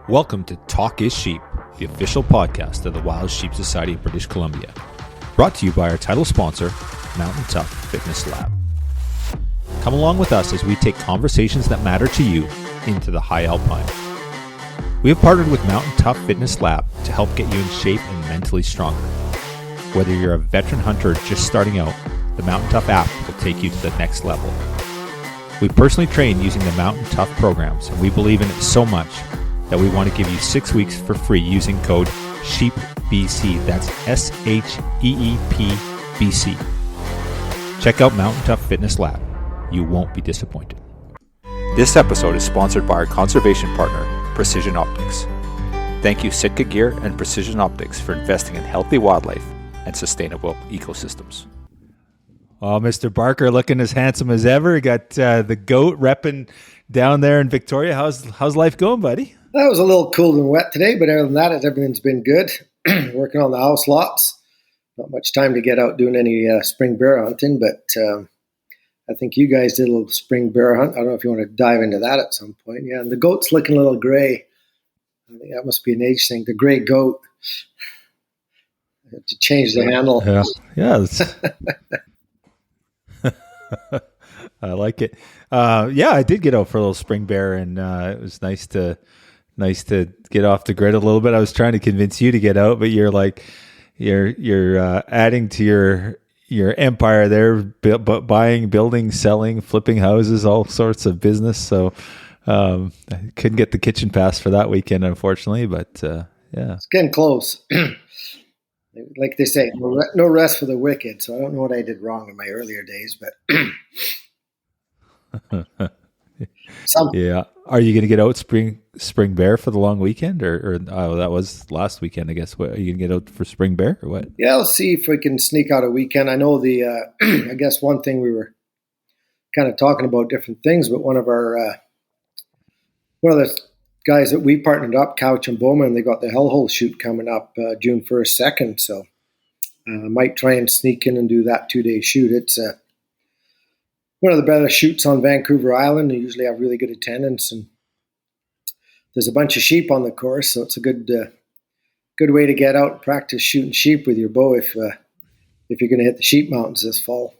Welcome to Talk is Sheep, the official podcast of the Wild Sheep Society of British Columbia. Brought to you by our title sponsor, Mountain Tough Fitness Lab. Come along with us as we take conversations that matter to you into the high alpine. We have partnered with Mountain Tough Fitness Lab to help get you in shape and mentally stronger. Whether you're a veteran hunter or just starting out, the Mountain Tough app will take you to the next level. We personally train using the Mountain Tough programs, and we believe in it so much that we want to give you 6 weeks for free using code SHEEPBC. That's SHEEPBC. Check out Mountain Tough Fitness Lab. You won't be disappointed. This episode is sponsored by our conservation partner, Precision Optics. Thank you Sitka Gear and Precision Optics for investing in healthy wildlife and sustainable ecosystems. Oh, Mr. Barker looking as handsome as ever. Got the goat repping down there in Victoria. How's life going, buddy? That was a little cool and wet today, but other than that, everything's been good. Working on the house lots. Not much time to get out doing any spring bear hunting, but I think you guys did a little spring bear hunt. I don't know if you want to dive into that at some point. Yeah, and the goat's looking a little gray. I think that must be an age thing. The gray goat. I have to change the handle. Yeah. I like it. I did get out for a little spring bear, and it was nice to get off the grid a little bit. I was trying to convince you to get out, but you're adding to your empire there, buying, building, selling, flipping houses, all sorts of business. So I couldn't get the kitchen pass for that weekend, unfortunately. But it's getting close. Like they say, no rest for the wicked. So I don't know what I did wrong in my earlier days, but yeah. Are you going to get out spring bear for the long weekend, or that was last weekend, I guess? What, are you going to get out for spring bear or what? Yeah, let's see if we can sneak out a weekend. I know I guess one thing we were kind of talking about different things, but one of the guys that we partnered up, Couch and Bowman, they got the Hellhole shoot coming up June 1st, 2nd. So I might try and sneak in and do that 2-day shoot. It's one of the better shoots on Vancouver Island. They usually have really good attendance, and there's a bunch of sheep on the course, so it's a good way to get out and practice shooting sheep with your bow if you're going to hit the sheep mountains this fall.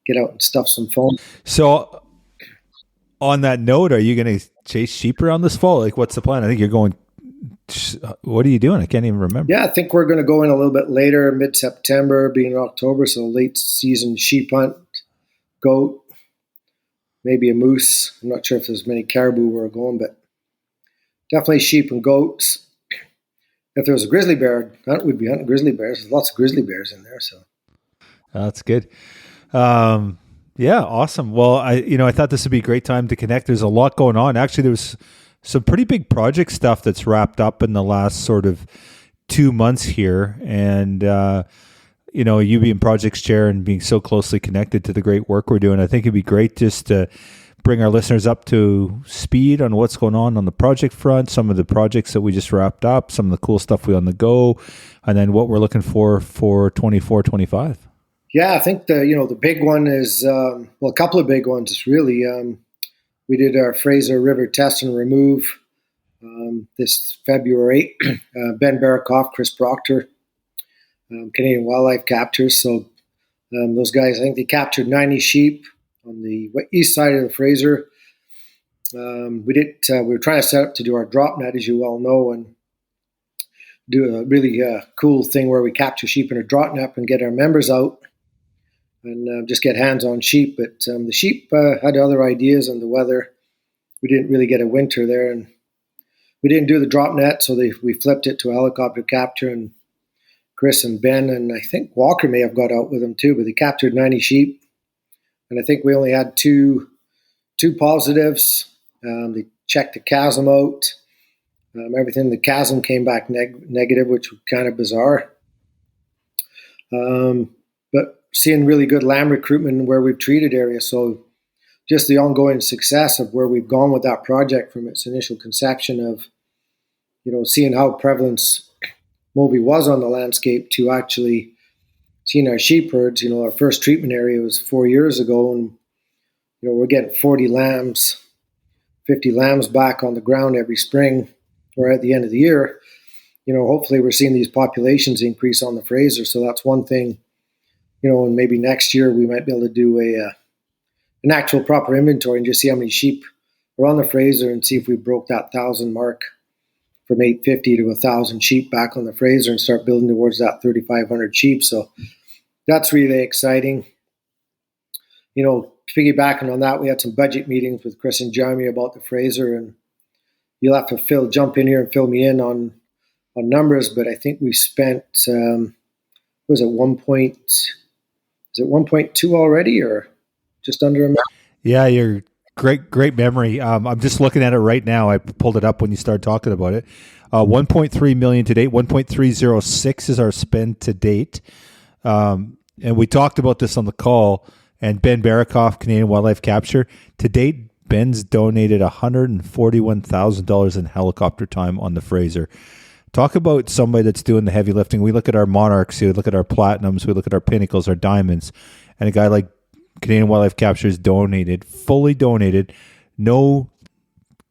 Get out and stuff some foam. So on that note, are you going to chase sheep around this fall? Like, what's the plan? I think you're going. What are you doing? I can't even remember. Yeah, I think we're going to go in a little bit later, mid-September, being October, so late season sheep hunt, goat, maybe a moose. I'm not sure if there's many caribou where we're going, but definitely sheep and goats. If there was a grizzly bear hunt, we'd be hunting grizzly bears. There's lots of grizzly bears in there, so that's good. Yeah, awesome. Well, I thought this would be a great time to connect. There's a lot going on. Actually, there was some pretty big project stuff that's wrapped up in the last sort of 2 months here. And, you being projects chair and being so closely connected to the great work we're doing, I think it'd be great just to bring our listeners up to speed on what's going on the project front, some of the projects that we just wrapped up, some of the cool stuff we on the go, and then what we're looking for 24-25. Yeah, I think the big one is, a couple of big ones is really, we did our Fraser River test and remove this February. Ben Barakoff, Chris Proctor, Canadian Wildlife Captures. So those guys, I think they captured 90 sheep on the east side of the Fraser. We were trying to set up to do our drop net, as you well know, and do a really cool thing where we capture sheep in a drop net and get our members out and just get hands-on sheep. But the sheep had other ideas on the weather. We didn't really get a winter there, and we didn't do the drop net, so we flipped it to a helicopter capture, and Chris and Ben, and I think Walker may have got out with them too, but they captured 90 sheep, and I think we only had two positives. They checked the chasm out. Everything in the chasm came back negative, which was kind of bizarre. But seeing really good lamb recruitment where we've treated areas. So just the ongoing success of where we've gone with that project from its initial conception of, seeing how prevalence Moby was on the landscape to actually seeing our sheep herds. Our first treatment area was 4 years ago, and, we're getting 40 lambs, 50 lambs back on the ground every spring or at the end of the year, hopefully we're seeing these populations increase on the Fraser. So that's one thing, and maybe next year we might be able to do an actual proper inventory and just see how many sheep are on the Fraser and see if we broke that 1,000 mark from 850 to 1,000 sheep back on the Fraser and start building towards that 3,500 sheep. So that's really exciting. Piggybacking on that, we had some budget meetings with Chris and Jeremy about the Fraser, and you'll have to jump in here and fill me in on numbers, but I think we spent, was it 1.2 already, or just under a million? Yeah, you're great memory. I'm just looking at it right now. I pulled it up when you started talking about it. 1.3 million to date. 1.306 is our spend to date. And we talked about this on the call. And Ben Barakoff, Canadian Wildlife Capture, to date, Ben's donated $141,000 in helicopter time on the Fraser. Talk about somebody that's doing the heavy lifting. We look at our Monarchs, we look at our Platinums, we look at our Pinnacles, our Diamonds, and a guy like Canadian Wildlife Capture is fully donated, no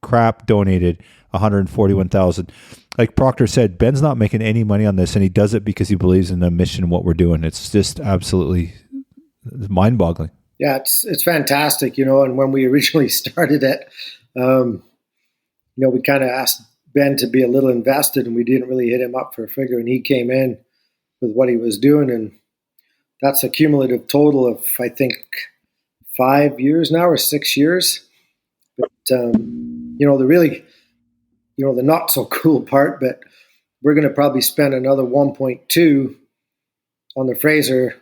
crap donated, $141,000. Like Proctor said, Ben's not making any money on this, and he does it because he believes in the mission and what we're doing. It's just absolutely mind-boggling. Yeah, it's fantastic, and when we originally started it, we kind of asked Ben to be a little invested, and we didn't really hit him up for a figure, and he came in with what he was doing, and that's a cumulative total of, I think, 5 years now or 6 years. But, the not so cool part, but we're going to probably spend another 1.2 on the Fraser,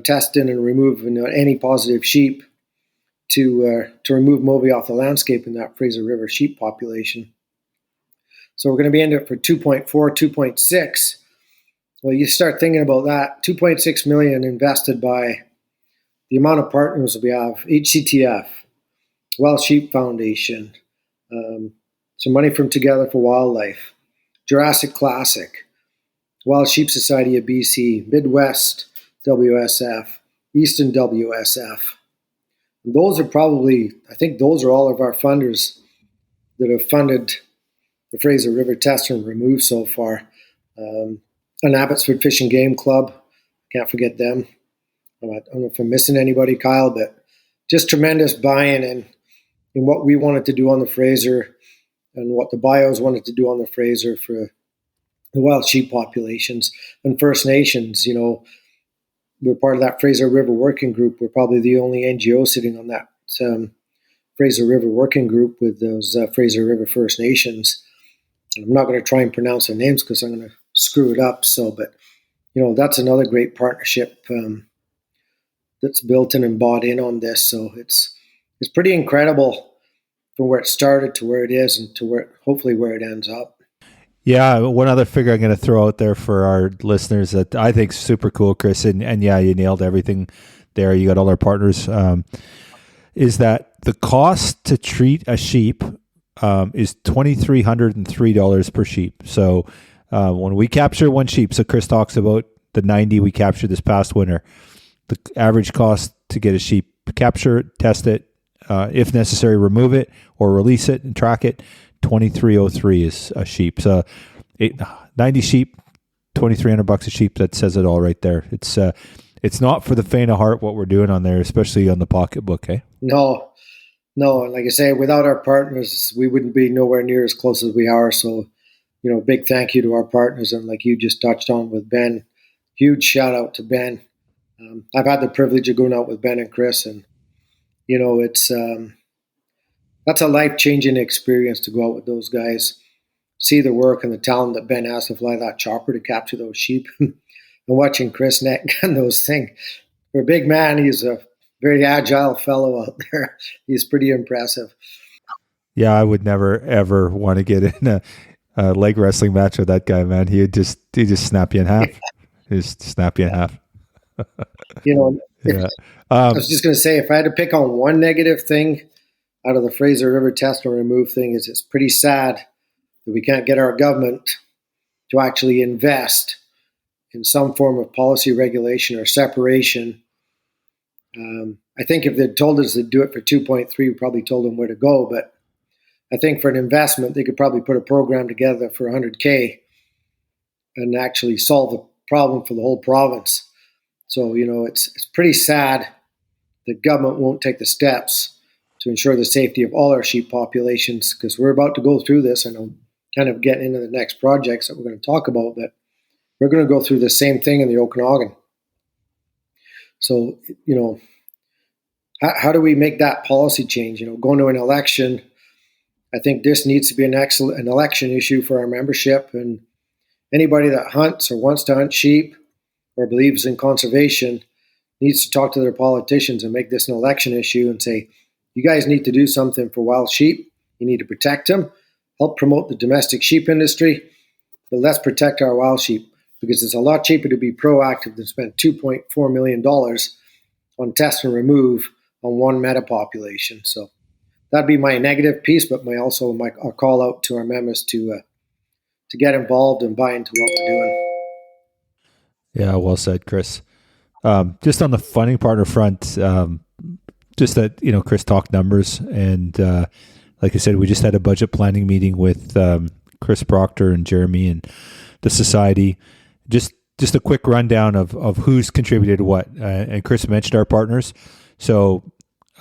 testing and removing any positive sheep to remove Moby off the landscape in that Fraser River sheep population. So we're going to be ending up for 2.4, 2.6. Well, you start thinking about that, 2.6 million invested by the amount of partners we have: HCTF, Welsh Sheep Foundation, some money from Together for Wildlife, Jurassic Classic, Wild Sheep Society of BC, Midwest WSF, Eastern WSF. And those are probably, I think those are all of our funders that have funded the Fraser River Test and Remove so far. And Abbotsford Fish and Game Club, can't forget them. I don't know if I'm missing anybody, Kyle, but just tremendous buy-in in what we wanted to do on the Fraser and what the bios wanted to do on the Fraser for the wild sheep populations and First Nations. We're part of that Fraser River Working Group. We're probably the only NGO sitting on that Fraser River Working Group with those Fraser River First Nations. And I'm not going to try and pronounce their names because I'm going to screw it up. But that's another great partnership that's built in and bought in on this. So it's pretty incredible from where it started to where it is and to hopefully where it ends up. Yeah, one other figure I'm going to throw out there for our listeners that I think is super cool, Chris, and yeah, you nailed everything there. You got all our partners. Is that the cost to treat a sheep is $2,303 per sheep. So when we capture one sheep, so Chris talks about the 90 we captured this past winter, the average cost to get a sheep captured, test it, if necessary, remove it or release it and track it, $2,303 is a sheep. So 90 sheep, $2,300 a sheep. That says it all right there. It's not for the faint of heart what we're doing on there, especially on the pocketbook, eh? No. And like I say, without our partners, we wouldn't be nowhere near as close as we are. So, big thank you to our partners. And like you just touched on with Ben, huge shout out to Ben. I've had the privilege of going out with Ben and Chris, and, it's that's a life-changing experience to go out with those guys, see the work and the talent that Ben has to fly that chopper to capture those sheep. And watching Chris net gun those things. For a big man, he's a very agile fellow out there. He's pretty impressive. Yeah, I would never, ever want to get in a leg wrestling match with that guy, man. He'd just snap you in half. He'd just snap you in half. Yeah. I was just going to say, if I had to pick on one negative thing out of the Fraser River Test and Remove thing, is it's pretty sad that we can't get our government to actually invest in some form of policy regulation or separation. I think if they'd told us to do it for 2.3, we probably told them where to go. But I think for an investment, they could probably put a program together for $100K and actually solve the problem for the whole province. So, it's pretty sad the government won't take the steps to ensure the safety of all our sheep populations, because we're about to go through this. And I'm kind of getting into the next projects that we're going to talk about, but we're going to go through the same thing in the Okanagan. So, how do we make that policy change? Going to an election, I think this needs to be an election issue for our membership, and anybody that hunts or wants to hunt sheep or believes in conservation needs to talk to their politicians and make this an election issue and say, you guys need to do something for wild sheep. You need to protect them, help promote the domestic sheep industry, but let's protect our wild sheep, because it's a lot cheaper to be proactive than spend $2.4 million on test and remove on one meta population. So that'd be my negative piece, but I'll call out to our members to get involved and buy into what we're doing. Yeah, well said, Chris. Just on the funding partner front, just that, Chris talked numbers, and like I said, we just had a budget planning meeting with Chris Proctor and Jeremy and the society. Just a quick rundown of who's contributed what. And Chris mentioned our partners. So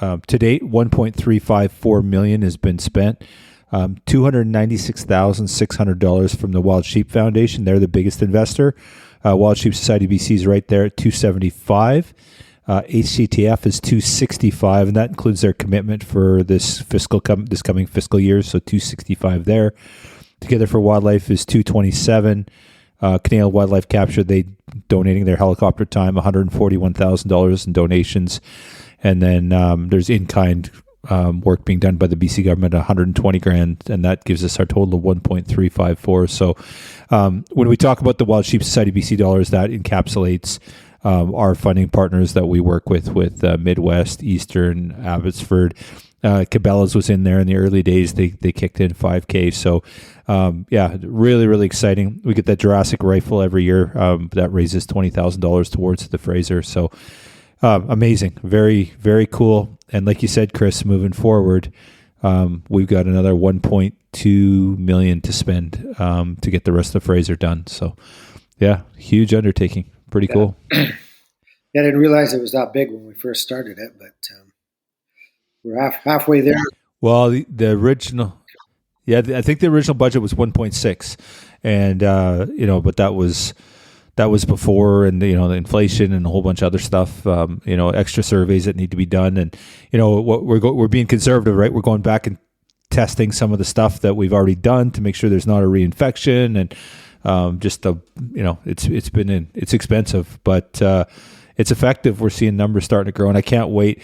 to date, $1.354 million has been spent. $296,600 from the Wild Sheep Foundation. They're the biggest investor. Wild Sheep Society BC is right there at $275. HCTF is $265, and that includes their commitment for this coming fiscal year. So $265 there. Together for Wildlife is $227. Canadian Wildlife Capture, they donating their helicopter time, $141,000 in donations, and then there's in-kind work being done by the BC government, $120,000, and that gives us our total of $1.354. So when we talk about the Wild Sheep Society BC dollars, that encapsulates our funding partners that we work with Midwest, Eastern, Abbotsford. Cabela's was in there in the early days. They kicked in $5K. So really, really exciting. We get that Jurassic rifle every year. That raises $20,000 towards the Fraser. So amazing. Very, very cool. And like you said, Chris, moving forward, we've got another $1.2 million to spend to get the rest of the Fraser done. So yeah, huge undertaking. Pretty cool. Yeah, I didn't realize it was that big when we first started it, but we're halfway there. Well, the original, I think the original budget was 1.6, and but that was before, and the inflation and a whole bunch of other stuff. Extra surveys that need to be done, and what we're being conservative, right? We're going back and testing some of the stuff that we've already done to make sure there's not a reinfection, and it's expensive, but it's effective. We're seeing numbers starting to grow, and I can't wait.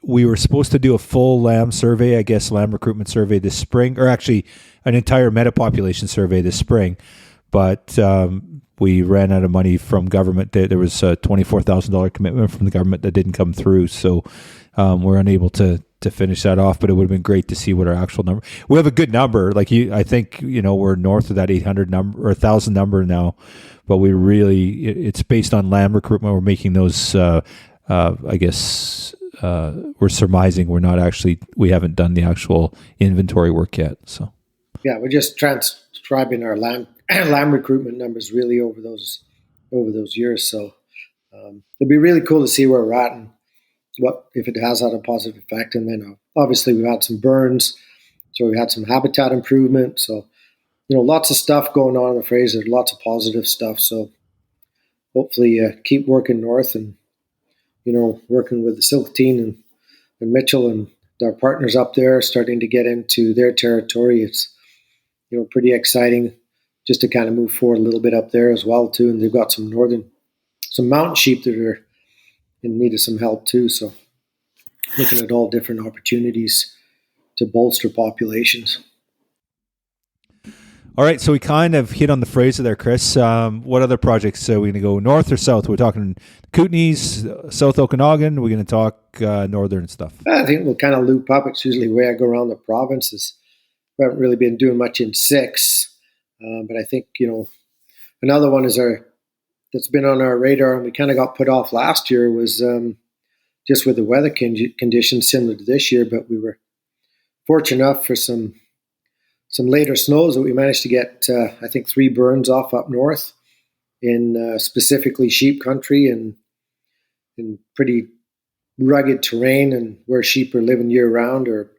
We were supposed to do a full lamb survey, lamb recruitment survey this spring, or actually an entire meta population survey this spring, but we ran out of money from government. There was a $24,000 commitment from the government that didn't come through, so we're unable to finish that off. But it would have been great to see what our actual number. We have a good number, I think we're north of that 800 number or 1,000 number now, but we really, it's based on lamb recruitment. We're making those. We're surmising we haven't done the actual inventory work yet. So yeah, we're just transcribing our lamb recruitment numbers really over those years. So it'd be really cool to see where we're at and what if it has had a positive effect. And then obviously we've had some burns, so we've had some habitat improvement. So lots of stuff going on in the Fraser, lots of positive stuff. So hopefully keep working north and working with the Silk Team and Mitchell and our partners up there, starting to get into their territory. It's pretty exciting just to kind of move forward a little bit up there as well too. And they've got some mountain sheep that are in need of some help too. So looking at all different opportunities to bolster populations. All right, so we kind of hit on the Fraser there, Chris. What other projects? Are we going to go north or south? We're talking Kootenays, South Okanagan. We're going to talk northern stuff. I think we'll kind of loop up. It's usually the way I go around the provinces. We haven't really been doing much in 6, but I think another one that's been on our radar, and we kind of got put off last year, was just with the weather conditions similar to this year, but we were fortunate enough for some later snows that we managed to get, I think, 3 burns off up north in specifically sheep country and in pretty rugged terrain and where sheep are living year round or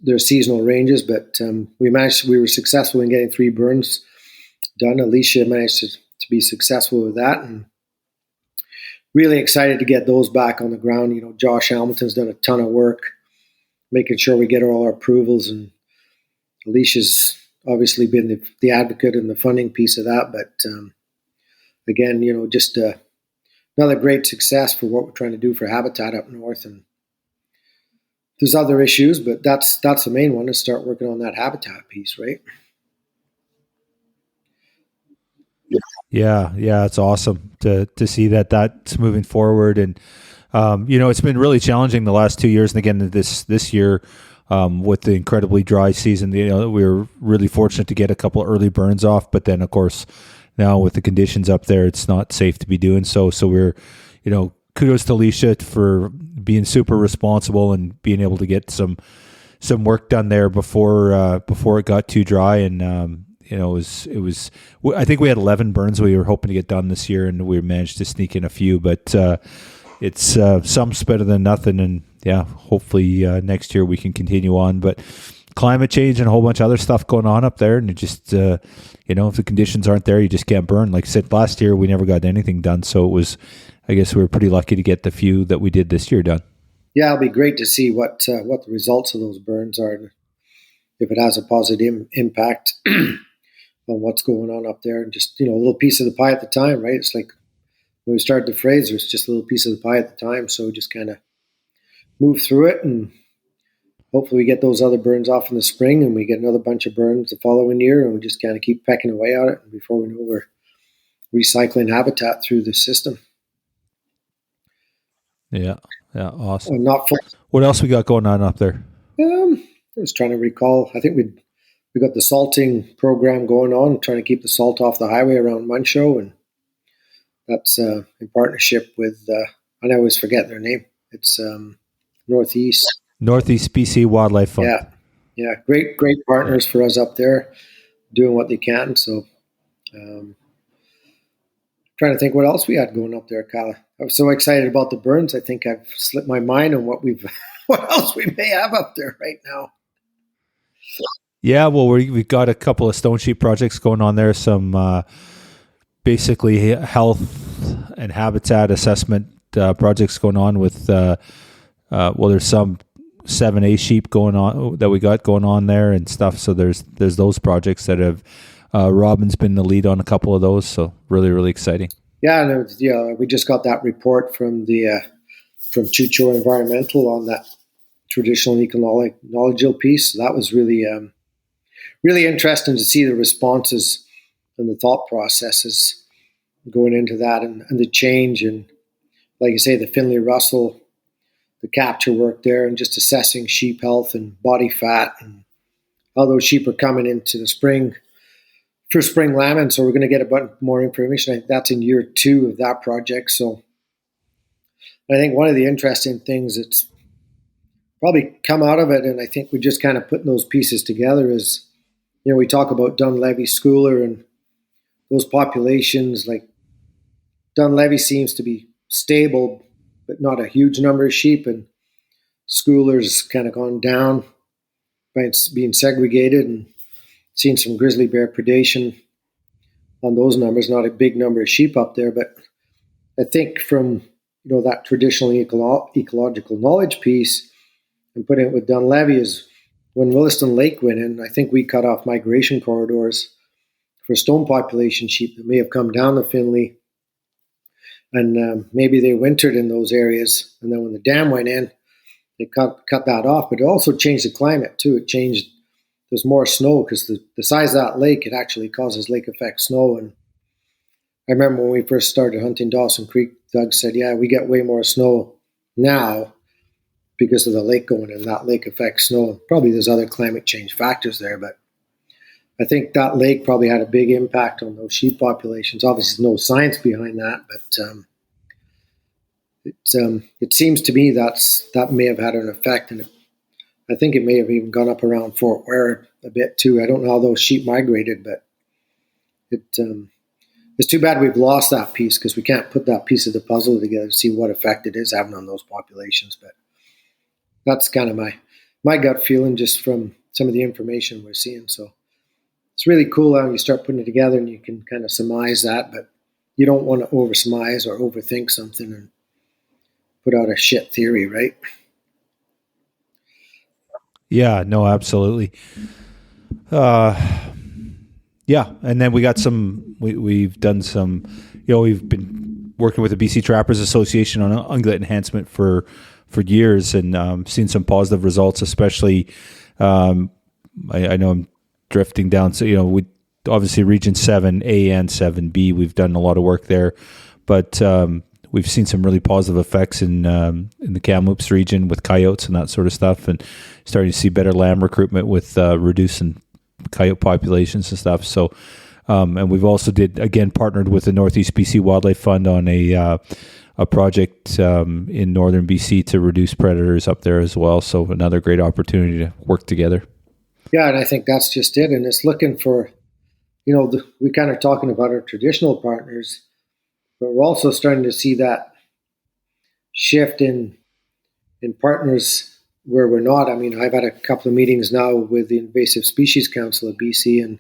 their seasonal ranges. But we were successful in getting 3 burns done. Alicia managed to be successful with that, and really excited to get those back on the ground. You know, Josh Hamilton's done a ton of work making sure we get all our approvals, and Alicia's obviously been the advocate and the funding piece of that. But again, you know, just another great success for what we're trying to do for habitat up north. And there's other issues, but that's the main one, is start working on that habitat piece, right? Yeah, it's awesome to see that's moving forward, and you know, it's been really challenging the last 2 years, and again this year with the incredibly dry season. You know, we were really fortunate to get a couple early burns off, but then of course now with the conditions up there, it's not safe to be doing so. So we're, you know, kudos to Alicia for being super responsible and being able to get some work done there before it got too dry. And you know, it was. I think we had 11 burns we were hoping to get done this year, and we managed to sneak in a few. But it's some's better than nothing, and yeah, hopefully next year we can continue on. But climate change and a whole bunch of other stuff going on up there, and it just you know, if the conditions aren't there, you just can't burn. Like I said, last year we never got anything done, so it was. I guess we were pretty lucky to get the few that we did this year done. Yeah, it'll be great to see what the results of those burns are, and if it has a positive impact on what's going on up there. And just, you know, a little piece of the pie at the time, right? It's like when we started the Fraser, it's just a little piece of the pie at the time. So we just kind of move through it, and hopefully we get those other burns off in the spring, and we get another bunch of burns the following year, and we just kind of keep pecking away at it. And before we know, we're recycling habitat through the system. Yeah, awesome. What else we got going on up there? I was trying to recall. I think we got the salting program going on, trying to keep the salt off the highway around Muncho, and that's in partnership with, I always forget their name. It's Northeast BC Wildlife Fund. Yeah, great partners for us up there, doing what they can. So, trying to think what else we had going up there, Kyle. I was so excited about the burns. I think I've slipped my mind on what else we may have up there right now. Yeah, well, we've got a couple of stone sheep projects going on there. Some basically health and habitat assessment projects going on with. There's some 7A sheep going on that we got going on there and stuff. So there's those projects that have. Robin's been the lead on a couple of those, so really exciting. Yeah, and we just got that report from Chucho Environmental on that traditional ecological piece. So that was really interesting to see the responses and the thought processes going into that, and the change, and like you say, the Finley Russell, the capture work there, and just assessing sheep health and body fat, and how those sheep are coming into the spring for spring lambing. So we're going to get a bunch more information. I think that's in year 2 of that project. So I think one of the interesting things that's probably come out of it, and I think we're just kind of putting those pieces together, is, you know, we talk about Dunleavy, Schooler, and those populations. Like Dunleavy seems to be stable, but not a huge number of sheep, and Schooler's kind of gone down by being segregated, and seen some grizzly bear predation on those numbers. Not a big number of sheep up there, but I think from, you know, that traditional ecological knowledge piece and putting it with Dunleavy, is when Williston Lake went in, I think we cut off migration corridors for stone population sheep that may have come down the Finley, and maybe they wintered in those areas, and then when the dam went in, they cut that off. But it also changed the climate too. It changed. There's more snow because the size of that lake, it actually causes lake effect snow. And I remember when we first started hunting Dawson Creek, Doug said, yeah, we get way more snow now because of the lake going in, that lake effect snow. Probably there's other climate change factors there, but I think that lake probably had a big impact on those sheep populations. Obviously, there's no science behind that, but it seems to me that may have had an effect. And I think it may have even gone up around Fort Ware a bit too. I don't know how those sheep migrated, but it's too bad we've lost that piece because we can't put that piece of the puzzle together to see what effect it is having on those populations. But that's kind of my gut feeling just from some of the information we're seeing. So it's really cool how you start putting it together and you can kind of surmise that, but you don't want to over surmise or overthink something and put out a shit theory, right? Yeah, no, absolutely. Yeah, and then we got we've done some, we've been working with the BC Trappers Association on ungulate enhancement for years, and seen some positive results, especially, I know I'm drifting down, so, we obviously Region 7A and 7B, we've done a lot of work there, but we've seen some really positive effects in the Kamloops region with coyotes and that sort of stuff, and starting to see better lamb recruitment with reducing coyote populations and stuff. So, and we've also partnered with the Northeast BC Wildlife Fund on a project in northern BC to reduce predators up there as well. So another great opportunity to work together. Yeah, and I think that's just it. And it's looking for, we kind of talking about our traditional partners, but we're also starting to see that shift in partners where we're not. I mean, I've had a couple of meetings now with the Invasive Species Council of BC, and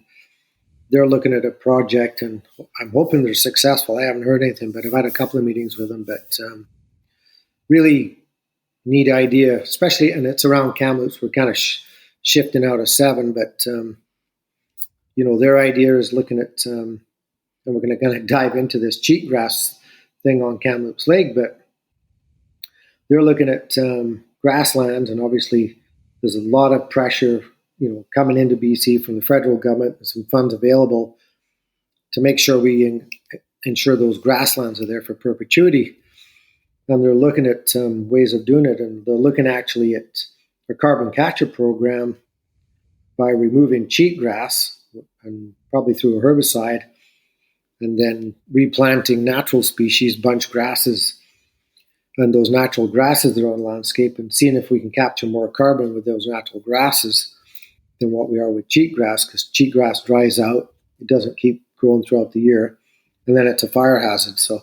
they're looking at a project, and I'm hoping they're successful. I haven't heard anything, but I've had a couple of meetings with them. But really neat idea, especially, and it's around Kamloops. We're kind of shifting out of 7, but their idea is looking at, and we're going to kind of dive into this cheatgrass thing on Kamloops Lake, but they're looking at grasslands, and obviously there's a lot of pressure, coming into BC from the federal government, and some funds available to make sure we ensure those grasslands are there for perpetuity. And they're looking at ways of doing it, and they're looking actually at a carbon capture program by removing cheatgrass and probably through a herbicide, and then replanting natural species, bunch grasses, and those natural grasses that are on landscape, and seeing if we can capture more carbon with those natural grasses than what we are with cheatgrass, because cheatgrass dries out. It doesn't keep growing throughout the year, and then it's a fire hazard. So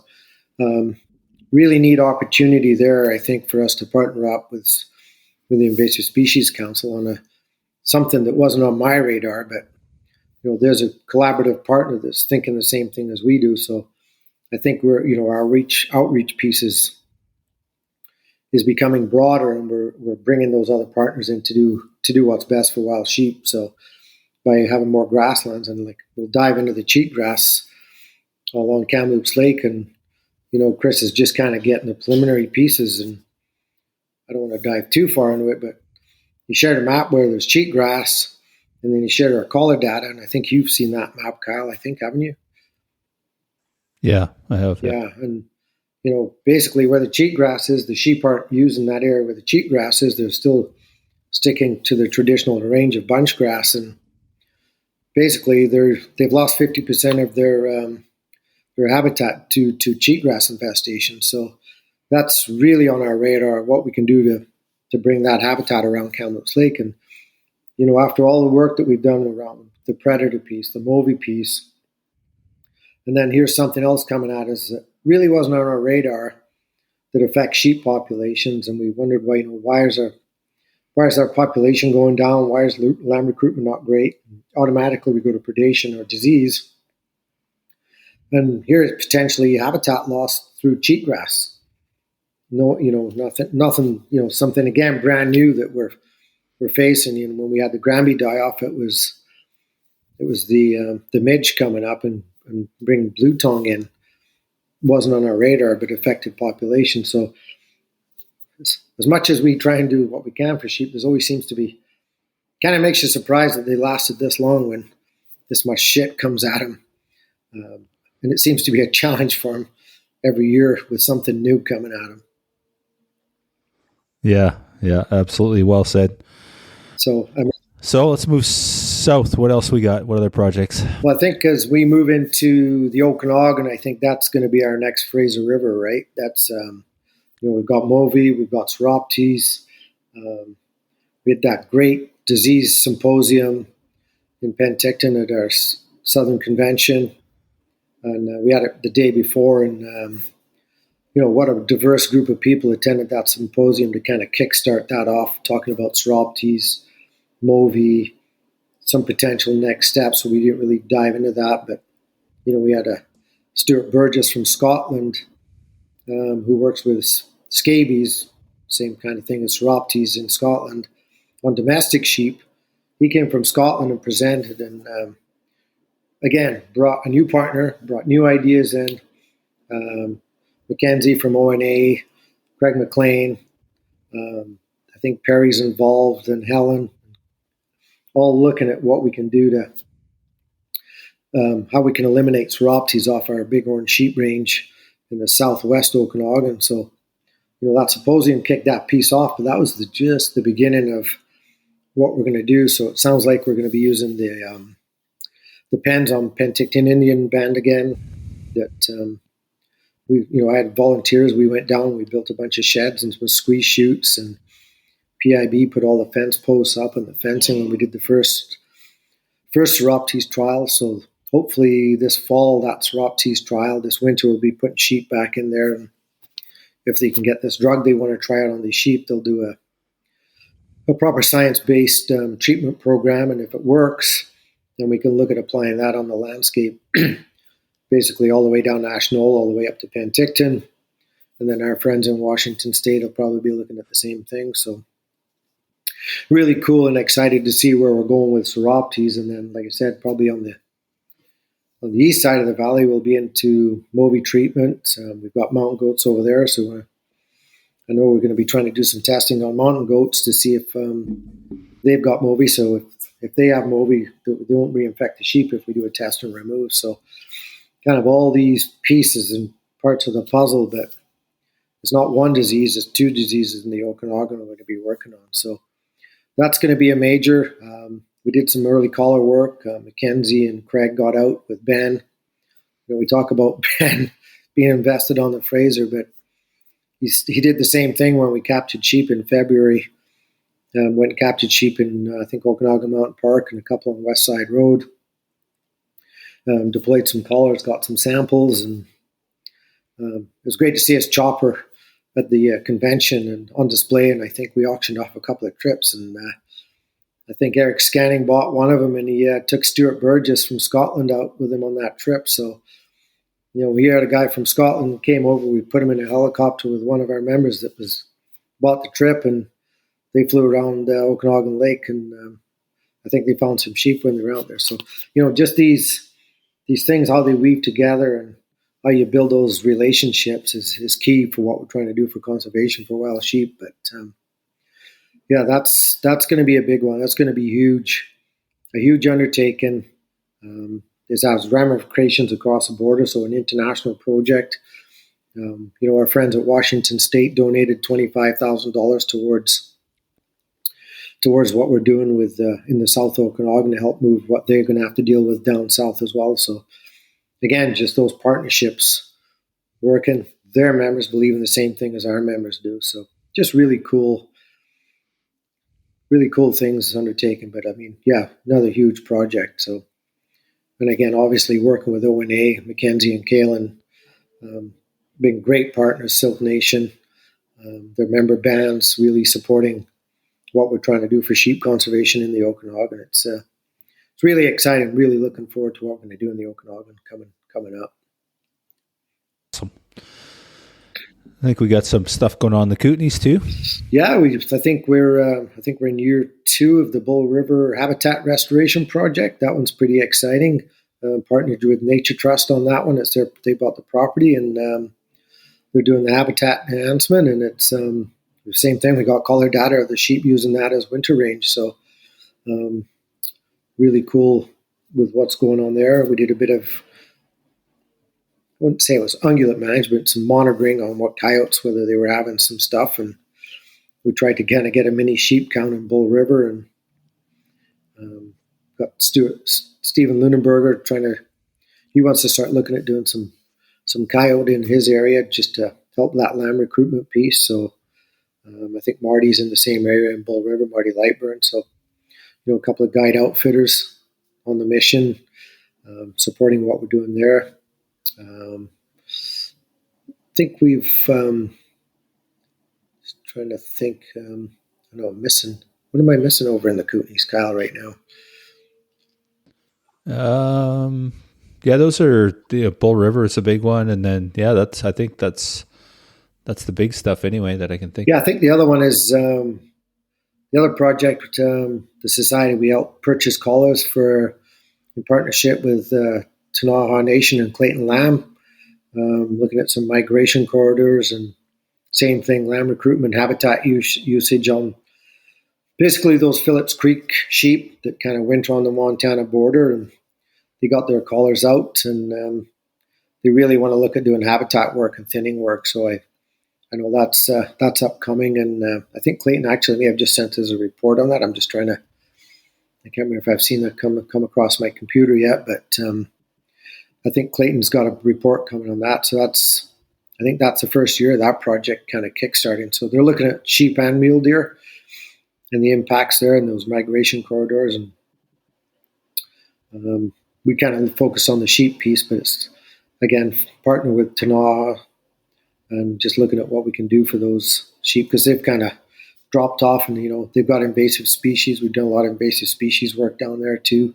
really neat opportunity there, I think, for us to partner up with the Invasive Species Council on something that wasn't on my radar, but there's a collaborative partner that's thinking the same thing as we do. So I think we're, our outreach pieces is becoming broader, and we're bringing those other partners in to do what's best for wild sheep. So by having more grasslands, and we'll dive into the cheatgrass along Kamloops Lake, and Chris is just kind of getting the preliminary pieces, and I don't want to dive too far into it, but he shared a map where there's cheatgrass, and then he shared our collar data, and I think you've seen that map, Kyle. I think, haven't you? Yeah, I have. Yeah, and basically where the cheatgrass is, the sheep aren't using that area where the cheatgrass is. They're still sticking to the traditional range of bunch grass, and basically they've lost 50% of their habitat to cheatgrass infestation. So that's really on our radar, what we can do to bring that habitat around Kamloops Lake. And after all the work that we've done around the predator piece, the Movi piece, and then here's something else coming at us that really wasn't on our radar that affects sheep populations, and we wondered why is our population going down? Why is lamb recruitment not great? Automatically we go to predation or disease, and here is potentially habitat loss through cheatgrass. No, nothing. Something again brand new that we're facing. When we had the Granby die off, it was the midge coming up and bringing blue tongue in. Wasn't on our radar, but affected population. So as much as we try and do what we can for sheep, there's always seems to be, kind of makes you surprised that they lasted this long when this much shit comes at them. And it seems to be a challenge for them every year with something new coming at them. Yeah, absolutely. Well said. So let's move south. What else we got? What other projects? Well, I think as we move into the Okanagan, I think that's going to be our next Fraser River, right? That's, we've got Movi, we've got Soroptes. We had that great disease symposium in Penticton at our Southern Convention, and we had it the day before, and what a diverse group of people attended that symposium to kind of kickstart that off, talking about seroptes, Movi, some potential next steps. So we didn't really dive into that, but we had a Stuart Burgess from Scotland who works with scabies, same kind of thing as seroptes in Scotland, on domestic sheep. He came from Scotland and presented, and again, brought a new partner, brought new ideas in. Mackenzie from ONA, Craig McLean, I think Perry's involved, and Helen, all looking at what we can do to how we can eliminate seroptes off our bighorn sheep range in the southwest Okanagan. So, that symposium kicked that piece off, but that was just the beginning of what we're going to do. So it sounds like we're going to be using the pens on Penticton Indian Band again. That I had volunteers. We went down, we built a bunch of sheds and some squeeze chutes, and PIB put all the fence posts up and the fencing, and we did the first seroptes trial. So hopefully this fall, that seroptes trial, this winter we'll be putting sheep back in there. And if they can get this drug they want to try out on these sheep, they'll do a proper science-based treatment program. And if it works, then we can look at applying that on the landscape, basically all the way down to Ashknoll, all the way up to Penticton. And then our friends in Washington State will probably be looking at the same thing. So really cool and excited to see where we're going with seroptes. And then, like I said, probably on the east side of the valley, we'll be into Movi treatment. We've got mountain goats over there, so I know we're going to be trying to do some testing on mountain goats to see if they've got Movi. So if they have Movi, they won't reinfect the sheep if we do a test and remove. So kind of all these pieces and parts of the puzzle, but it's not one disease, it's two diseases in the Okanagan we're going to be working on. So that's going to be a major. We did some early collar work. Mackenzie and Craig got out with Ben. We talk about Ben being invested on the Fraser, but he did the same thing when we captured sheep in February. Went and captured sheep in, I think, Okanagan Mountain Park and a couple on West Side Road. Deployed some collars, got some samples, and it was great to see his chopper at the convention and on display. And I think we auctioned off a couple of trips, and I think Eric Scanning bought one of them, and he took Stuart Burgess from Scotland out with him on that trip. So, we had a guy from Scotland came over. We put him in a helicopter with one of our members that bought the trip, and they flew around Okanagan Lake, and I think they found some sheep when they were out there. So, just these things, how they weave together and how you build those relationships is key for what we're trying to do for conservation for wild sheep. But that's going to be a big one. That's going to be a huge undertaking. This has ramifications across the border, so an international project. Our friends at Washington State donated $25,000 towards what we're doing with in the South Okanagan to help move what they're going to have to deal with down south as well. So again, just those partnerships working. Their members believe in the same thing as our members do. So just really cool things undertaken. But another huge project. So, and again, obviously working with ONA, Mackenzie and Kalen, been great partners, Silk Nation, their member bands really supporting what we're trying to do for sheep conservation in the Okanagan. It's really exciting. Really looking forward to what we're going to do in the Okanagan coming up. Awesome. I think we got some stuff going on in the Kootenays too. Yeah, I think we're in year 2 of the Bull River Habitat Restoration Project. That one's pretty exciting. Partnered with Nature Trust on that one. They bought the property, and they're doing the habitat enhancement, and it's the same thing. We got color data of the sheep using that as winter range. So really cool with what's going on there. We did a bit of, I wouldn't say it was ungulate management, some monitoring on what coyotes, whether they were having some stuff. And we tried to kind of get a mini sheep count in Bull River, and got Stephen Lunenberger he wants to start looking at doing some coyote in his area just to help that lamb recruitment piece. So I think Marty's in the same area in Bull River, Marty Lightburn. So, a couple of guide outfitters on the mission, supporting what we're doing there. I think we've trying to think. I know I'm missing. What am I missing over in the Kootenays, Kyle, right now? Yeah, those are the Bull River is a big one, and then I think that's the big stuff anyway that I can think. Yeah, I think the other one is the other project. The society, we help purchase collars for in partnership with Ktunaxa Nation and Clayton Lamb, looking at some migration corridors and same thing, lamb recruitment, habitat usage on basically those Phillips Creek sheep that kind of winter on the Montana border, and they got their collars out, and they really want to look at doing habitat work and thinning work. So I know that's upcoming, and I think Clayton actually may have just sent us a report on that. I'm just trying to. I can't remember if I've seen that come across my computer yet, but I think Clayton's got a report coming on that. So I think that's the first year of that project kind of kickstarting. So they're looking at sheep and mule deer and the impacts there and those migration corridors. And we kind of focus on the sheep piece, but it's, again, partner with Ktunaxa and just looking at what we can do for those sheep because they've kind of dropped off and, they've got invasive species. We've done a lot of invasive species work down there too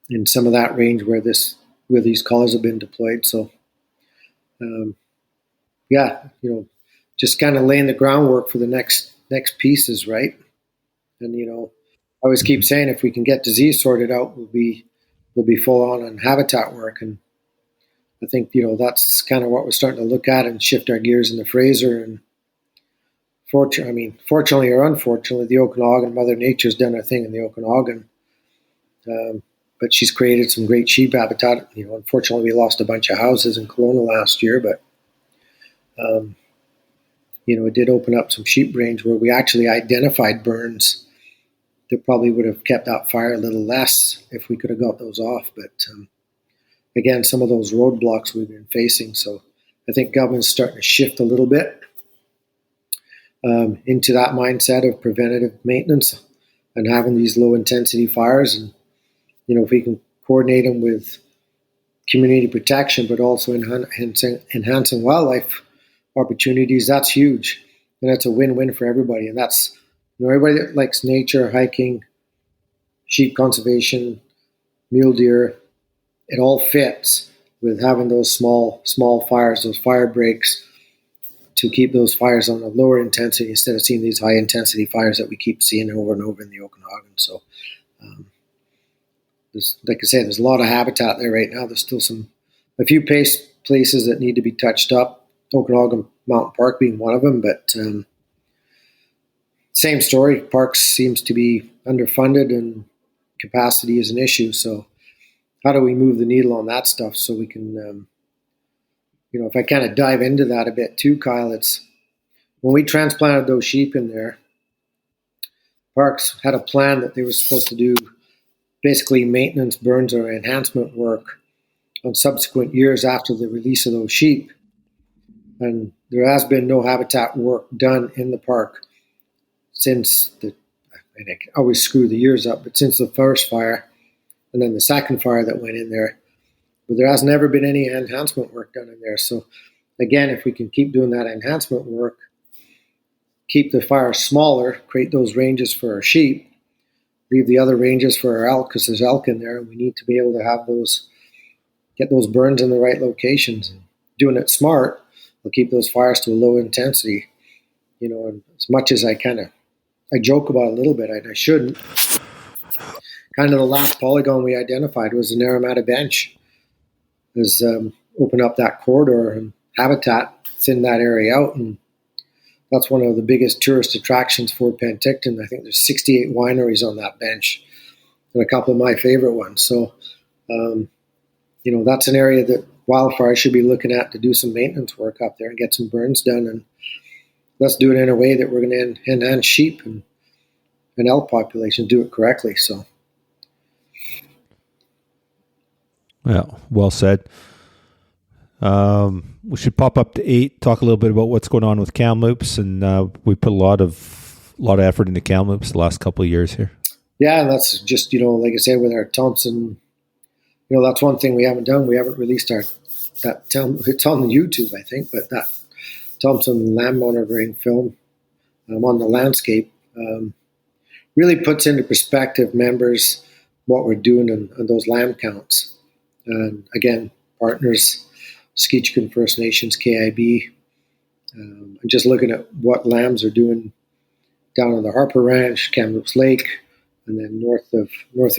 in some of that range where these collars have been deployed. So, just kind of laying the groundwork for the next pieces, right? And I always keep saying if we can get disease sorted out, we'll be full on habitat work. And I think that's kind of what we're starting to look at and shift our gears in the Fraser. And fortunately or unfortunately, the Okanagan, Mother Nature's done her thing in the Okanagan. But she's created some great sheep habitat. Unfortunately, we lost a bunch of houses in Kelowna last year, but it did open up some sheep range where we actually identified burns that probably would have kept that fire a little less if we could have got those off. But again, some of those roadblocks we've been facing. So I think government's starting to shift a little bit into that mindset of preventative maintenance and having these low intensity fires. And, if we can coordinate them with community protection, but also enhancing wildlife opportunities, that's huge. And that's a win-win for everybody. And that's, everybody that likes nature, hiking, sheep conservation, mule deer, it all fits with having those small fires, those fire breaks to keep those fires on a lower intensity instead of seeing these high intensity fires that we keep seeing over and over in the Okanagan. So, like I said, there's a lot of habitat there right now. There's still a few places that need to be touched up. Okanagan Mountain Park being one of them, but same story. Parks seems to be underfunded and capacity is an issue. So how do we move the needle on that stuff so we can, if I kind of dive into that a bit too, Kyle, it's when we transplanted those sheep in there, Parks had a plan that they were supposed to do basically maintenance, burns, or enhancement work on subsequent years after the release of those sheep. And there has been no habitat work done in the park since I always screw the years up, but since the first fire and then the second fire that went in there, but there has never been any enhancement work done in there. So again, if we can keep doing that enhancement work, keep the fires smaller, create those ranges for our sheep, leave the other ranges for our elk because there's elk in there, and we need to be able to have get those burns in the right locations. And doing it smart will keep those fires to a low intensity. And as much as I joke about it a little bit, I shouldn't. Kind of the last polygon we identified was the Naramata Bench. Is open up that corridor and habitat, thin that area out, and that's one of the biggest tourist attractions for Penticton. I think there's 68 wineries on that bench and a couple of my favorite ones. So, that's an area that wildfire should be looking at to do some maintenance work up there and get some burns done. And let's do it in a way that we're going to enhance sheep and elk population, do it correctly. So, well said. We should pop up to 8, talk a little bit about what's going on with Kamloops, and we put a lot of effort into Kamloops the last couple of years here. Yeah, and that's just, like I said, with our Thompson, that's one thing we haven't done. We haven't released it's on the YouTube, I think, but that Thompson land monitoring film on the landscape really puts into perspective members what we're doing on those lamb counts. And again, partners, Skeechican First Nations, KIB, and just looking at what lambs are doing down on the Harper Ranch, Kamloops Lake, and then north of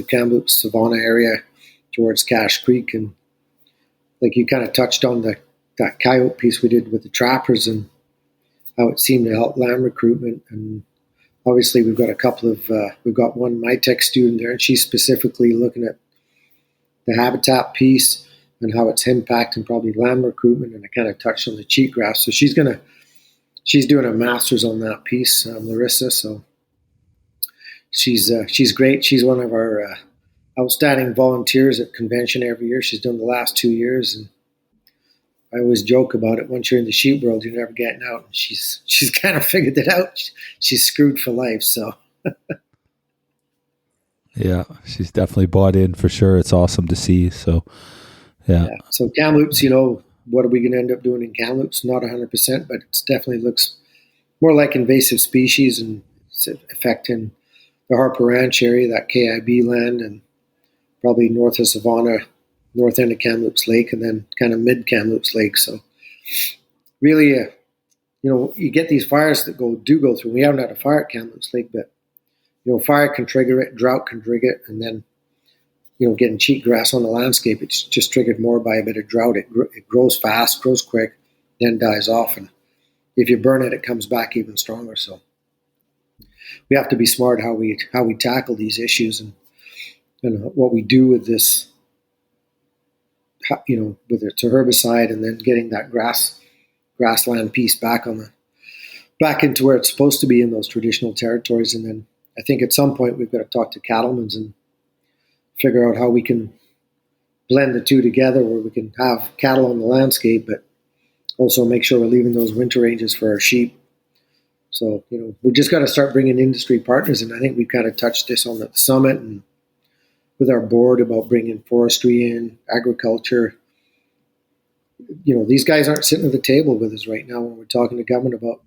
Kamloops, Savannah area towards Cache Creek. And like you kind of touched on that coyote piece we did with the trappers and how it seemed to help lamb recruitment. And obviously we've got we've got one MyTech student there, and she's specifically looking at the habitat piece and how it's impacting probably lamb recruitment. And I kind of touched on the cheatgrass. So she's doing a master's on that piece, Larissa. So she's great. She's one of our outstanding volunteers at convention every year. She's done the last 2 years, and I always joke about it. Once you're in the sheep world, you're never getting out. And she's kind of figured it out. She's screwed for life. So yeah, she's definitely bought in for sure. It's awesome to see. So yeah. So Kamloops, what are we going to end up doing in Kamloops? Not 100%, but it definitely looks more like invasive species, and it's affecting the Harper Ranch area, that KIB land, and probably north of Savannah, north end of Kamloops Lake, and then kind of mid Kamloops Lake. So really, you get these fires that do go through. We haven't had a fire at Kamloops Lake, but fire can trigger it, drought can trigger it, and then getting cheatgrass on the landscape, it's just triggered more by a bit of drought. It grows fast, grows quick, then dies off, and if you burn it, it comes back even stronger. So we have to be smart how we tackle these issues and what we do with this. Whether it's a herbicide and then getting that grassland piece back into where it's supposed to be in those traditional territories. And then I think at some point we've got to talk to cattlemen and figure out how we can blend the two together, where we can have cattle on the landscape, but also make sure we're leaving those winter ranges for our sheep. So, we just got to start bringing industry partners. And I think we've kind of touched this on the summit and with our board about bringing forestry in, agriculture. These guys aren't sitting at the table with us right now when we're talking to government about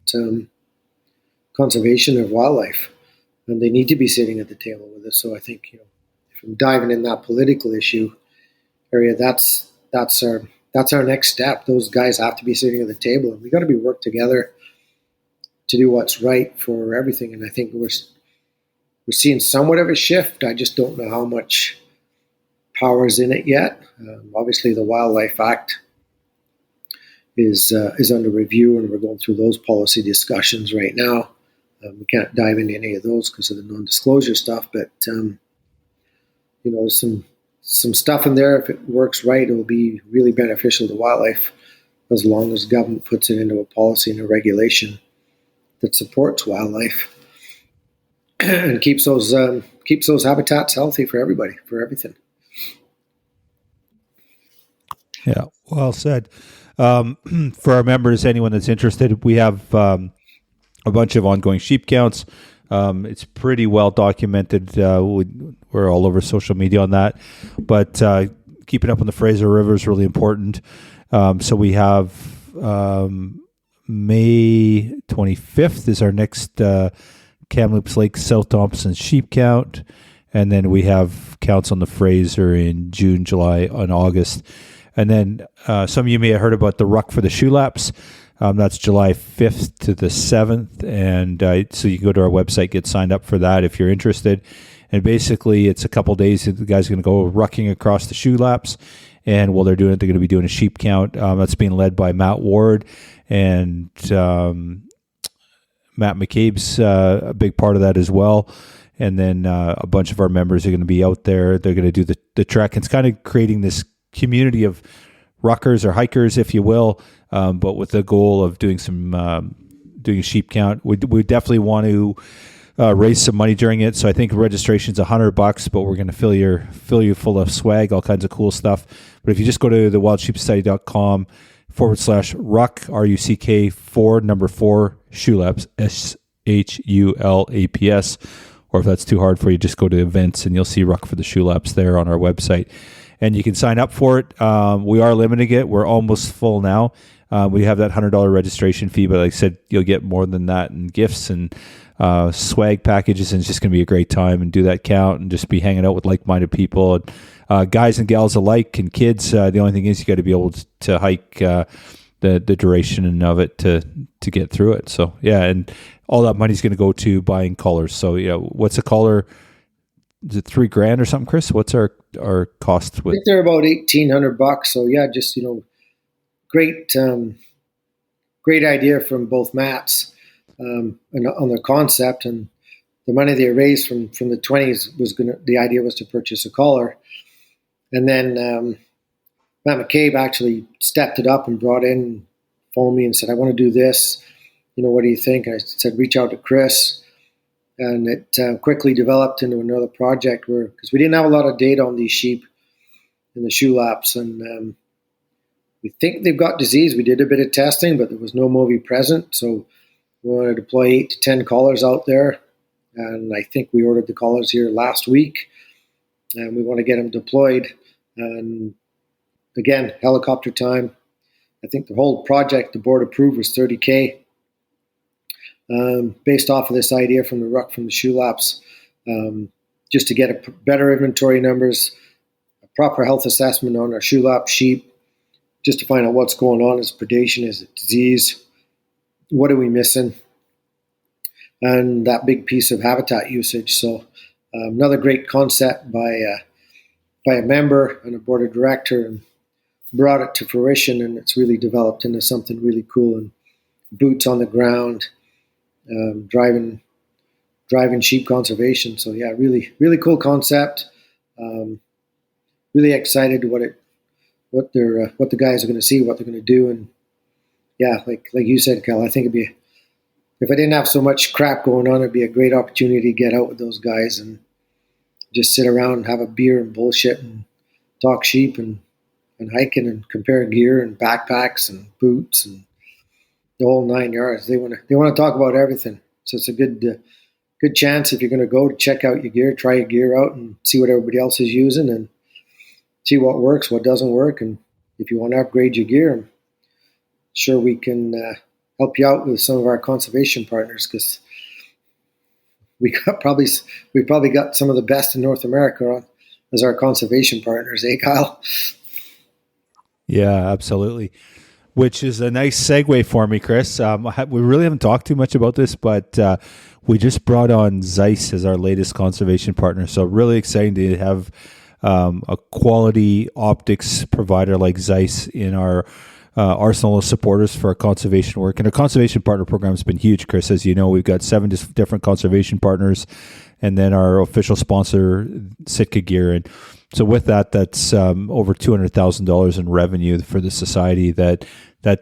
conservation of wildlife, and they need to be sitting at the table with us. So I think, if I'm diving in that political issue area, that's our next step. Those guys have to be sitting at the table, and we got to be work together to do what's right for everything. And I think we're seeing somewhat of a shift. I just don't know how much power is in it yet. Obviously, the Wildlife Act is under review, and we're going through those policy discussions right now. We can't dive into any of those because of the non-disclosure stuff, but there's some stuff in there. If it works right, it will be really beneficial to wildlife, as long as government puts it into a policy and a regulation that supports wildlife and keeps those habitats healthy for everybody, for everything. Yeah, well said. For our members, anyone that's interested, we have a bunch of ongoing sheep counts. It's pretty well documented. We're all over social media on that, but keeping up on the Fraser River is really important. So we have May 25th is our next Kamloops Lake South Thompson sheep count, and then we have counts on the Fraser in June, July, and August. And then some of you may have heard about the Ruck for the Shoe Laps. That's July 5th to the 7th. And so you can go to our website, get signed up for that if you're interested. And basically, it's a couple days. The guys are going to go rucking across the shoe laps. And while they're doing it, they're going to be doing a sheep count. That's being led by Matt Ward. And Matt McCabe's a big part of that as well. And then a bunch of our members are going to be out there. They're going to do the trek. It's kind of creating this community of ruckers or hikers, if you will, but with the goal of doing a sheep count. We definitely want to raise some money during it. So I think registration's $100, but we're going to fill you full of swag, all kinds of cool stuff. But if you just go to thewildsheepsociety.com/ruck, RUCK 4 Shulaps, SHULAPS. Or if that's too hard for you, just go to events and you'll see Ruck for the Shulaps there on our website. And you can sign up for it. We are limiting it. We're almost full now. We have that $100 registration fee, but like I said, you'll get more than that in gifts and swag packages, and it's just going to be a great time and do that count and just be hanging out with like-minded people, and guys and gals alike, and kids. The only thing is you got to be able to hike the duration of it to get through it. So yeah, and all that money's going to go to buying collars. So what's a collar? Is it $3,000 or something, Chris? What's our cost with? I think they're about $1,800. So yeah, just great idea from both Matts and on the concept, and the money they raised from the 20s the idea was to purchase a collar, and then Matt McCabe actually stepped it up and brought in, phoned me and said, I want to do this. What do you think? And I said, reach out to Chris. And it quickly developed into another project because we didn't have a lot of data on these sheep in the Shulaps. And we think they've got disease. We did a bit of testing, but there was no movie present. So we want to deploy 8 to 10 collars out there. And I think we ordered the collars here last week. And we want to get them deployed. And again, helicopter time. I think the whole project, the board approved, was $30,000. Based off of this idea from the Ruck from the Shulaps, just to get a better inventory numbers, a proper health assessment on our Shulap sheep, just to find out what's going on. Is it predation? Is it disease? What are we missing? And that big piece of habitat usage. So another great concept by a member and a board of director, and brought it to fruition, and it's really developed into something really cool, and boots on the ground. Driving sheep conservation. So yeah, really, really cool concept. Really excited what the guys are going to see, what they're going to do, and yeah, like you said, Cal, I think if I didn't have so much crap going on, it'd be a great opportunity to get out with those guys and just sit around and have a beer and bullshit and talk sheep and hiking and compare gear and backpacks and boots and the whole 9 yards. They want to talk about everything. So it's a good chance if you're going to go to check out your gear, try your gear out, and see what everybody else is using, and see what works, what doesn't work. And if you want to upgrade your gear, I'm sure we can help you out with some of our conservation partners, because we've probably got some of the best in North America as our conservation partners, Kyle? Yeah, absolutely. Which is a nice segue for me, Chris. We really haven't talked too much about this, but we just brought on Zeiss as our latest conservation partner. So really exciting to have a quality optics provider like Zeiss in our arsenal of supporters for our conservation work. And our conservation partner program has been huge, Chris. As you know, we've got 7 different conservation partners, and then our official sponsor, Sitka Gear. And so with that, that's over $200,000 in revenue for the society that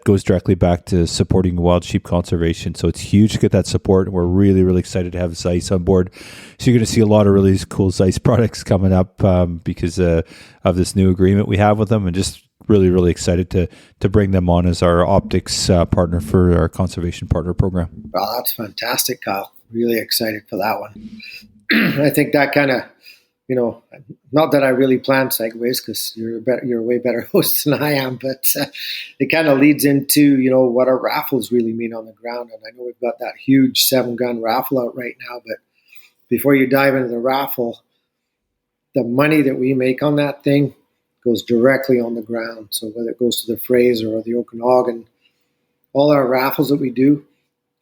goes directly back to supporting wild sheep conservation. So it's huge to get that support, and we're really, really excited to have Zeiss on board. So you're going to see a lot of really cool Zeiss products coming up because of this new agreement we have with them, and just really, really excited to bring them on as our optics partner for our conservation partner program. Well, that's fantastic, Kyle. Really excited for that one. I think that kind of, not that I really plan segues, because you're a way better host than I am, but it kind of leads into, what our raffles really mean on the ground. And I know we've got that huge 7-gun raffle out right now, but before you dive into the raffle, the money that we make on that thing goes directly on the ground. So whether it goes to the Fraser or the Okanagan, all our raffles that we do,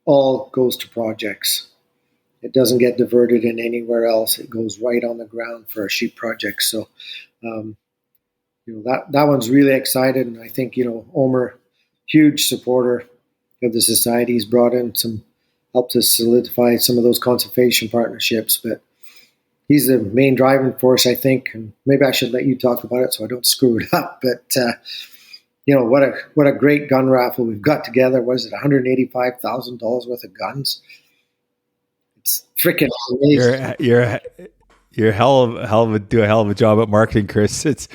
all goes to projects. It doesn't get diverted in anywhere else. It goes right on the ground for our sheep projects. So, that one's really excited. And I think, Omer, huge supporter of the society. He's brought in helped us solidify some of those conservation partnerships. But he's the main driving force, I think. And maybe I should let you talk about it so I don't screw it up. But, what a great gun raffle we've got together. Was it $185,000 worth of guns? It's freaking amazing. You're do a hell of a job at marketing, Chris. It's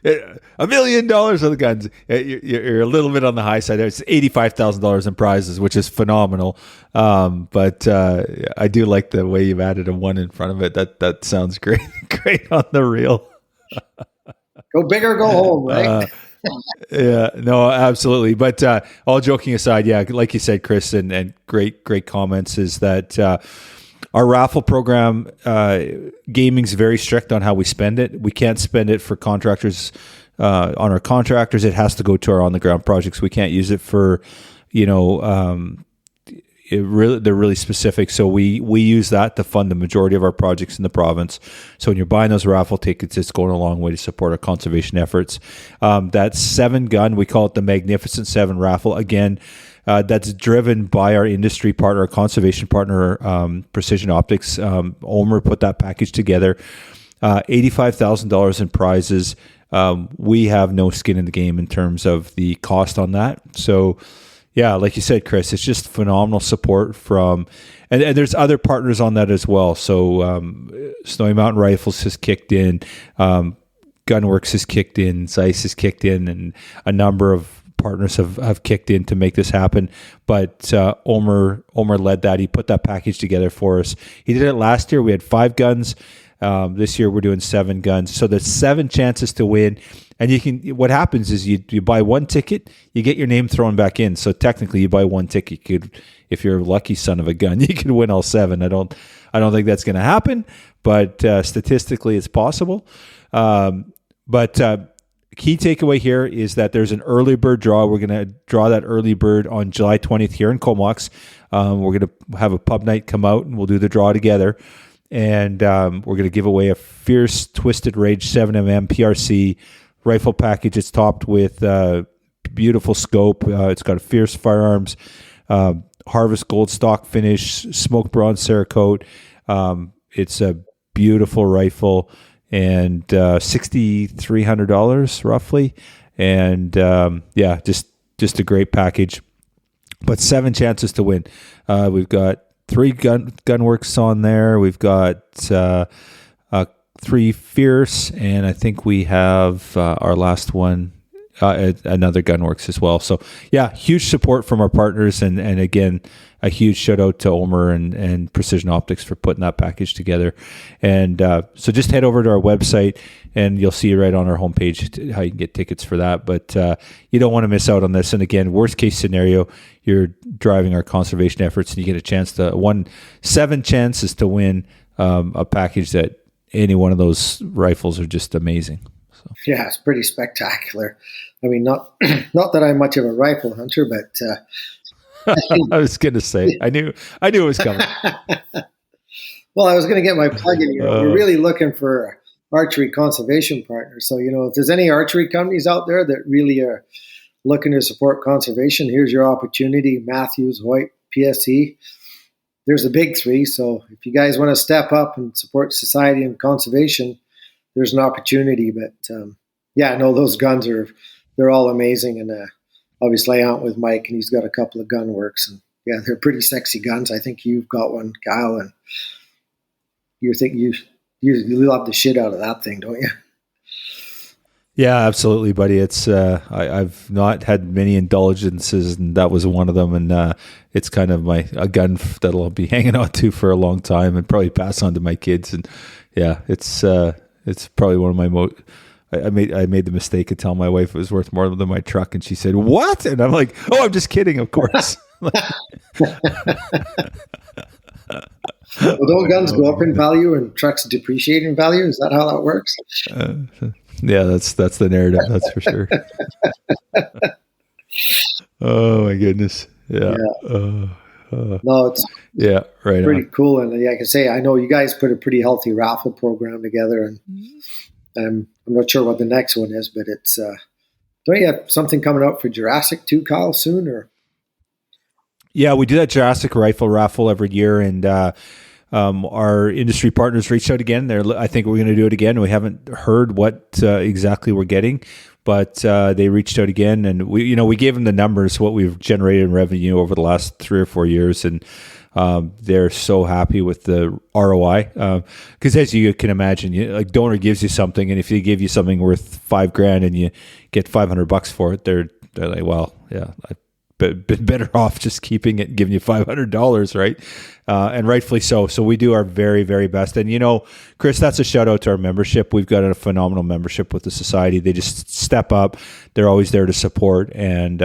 $1 million of the guns. You're a little bit on the high side there. It's $85,000 in prizes, which is phenomenal. But I do like the way you've added a one in front of it. That sounds great. Great on the reel. Go big or go home, right? Yeah, no, absolutely. But all joking aside, yeah, like you said, Chris, and great comments is that our raffle program, gaming's very strict on how we spend it. We can't spend it for contractors, on our contractors. It has to go to our on the ground projects. We can't use it for, they're really specific. So we use that to fund the majority of our projects in the province. So when you're buying those raffle tickets, it's going a long way to support our conservation efforts. That 7 gun, we call it the Magnificent 7 raffle. Again, that's driven by our industry partner, our conservation partner, Precision Optics. Omer put that package together. $85,000 in prizes. We have no skin in the game in terms of the cost on that. So, yeah, like you said, Chris, it's just phenomenal support from, and there's other partners on that as well. So, Snowy Mountain Rifles has kicked in, Gunworks has kicked in, Zeiss has kicked in, and a number of partners have kicked in to make this happen. But Omer led that. He put that package together for us. He did it last year. We had 5 guns. This year we're doing 7 guns. So there's 7 chances to win. And what happens is you buy 1 ticket, you get your name thrown back in. So technically you buy 1 ticket. If you're a lucky son of a gun, you can win all 7. I don't think that's going to happen, but statistically it's possible. But key takeaway here is that there's an early bird draw. We're going to draw that early bird on July 20th here in Comox. We're going to have a pub night come out and we'll do the draw together. And we're going to give away a Fierce Twisted Rage 7mm PRC rifle package. It's topped with beautiful scope. It's got a Fierce Firearms, Harvest Gold stock finish, Smoke Bronze Cerakote. It's a beautiful rifle. And $6,300 roughly, and just a great package. But 7 chances to win. We've got 3 Gunworks on there. We've got 3 Fierce, and I think we have our last one, another Gunworks as well. So yeah, huge support from our partners, and again, a huge shout out to Omer and Precision Optics for putting that package together. And so just head over to our website and you'll see right on our homepage how you can get tickets for that. But you don't want to miss out on this. And again, worst case scenario, you're driving our conservation efforts and you get a chance to 7 chances to win a package that any one of those rifles are just amazing. So. Yeah, it's pretty spectacular. I mean, not that I'm much of a rifle hunter, but I was going to say, I knew it was coming. Well, I was going to get my plug in. We're really looking for archery conservation partners. So, if there's any archery companies out there that really are looking to support conservation, here's your opportunity. Matthews, Hoyt, PSE. There's the big 3. So if you guys want to step up and support society and conservation, there's an opportunity. But those guns they're all amazing. And obviously I went with Mike and he's got a couple of Gunworks, and yeah, they're pretty sexy guns. I think you've got one, Kyle, and you think you love the shit out of that thing, don't you? Yeah, absolutely, buddy. It's I've not had many indulgences, and that was one of them. And it's kind of a gun that'll be hanging on to for a long time, and probably pass on to my kids. And yeah, it's probably one of my most. I made the mistake of telling my wife it was worth more than my truck, and she said, "What?" And I'm like, "Oh, I'm just kidding, of course." Well, don't guns go up in value and trucks depreciate in value? Is that how that works? Yeah, that's the narrative. That's for sure. Oh my goodness! Yeah. No, it's right. Pretty cool, and like I say, I know you guys put a pretty healthy raffle program together, and I'm not sure what the next one is, but it's. Don't you have something coming up for Jurassic too, Kyle, soon? Or yeah, we do that Jurassic rifle raffle every year, and Our industry partners reached out again. I think we're going to do it again. We haven't heard what exactly we're getting, but they reached out again, and we gave them the numbers, what we've generated in revenue over the last 3 or 4 years, and they're so happy with the ROI. Because as you can imagine, like donor gives you something, and if they give you something worth $5,000 and you get $500 for it, they're like, well, yeah, I've been better off just keeping it and giving you $500, right? And rightfully so. So we do our very, very best. And, Chris, that's a shout out to our membership. We've got a phenomenal membership with the society. They just step up. They're always there to support. And,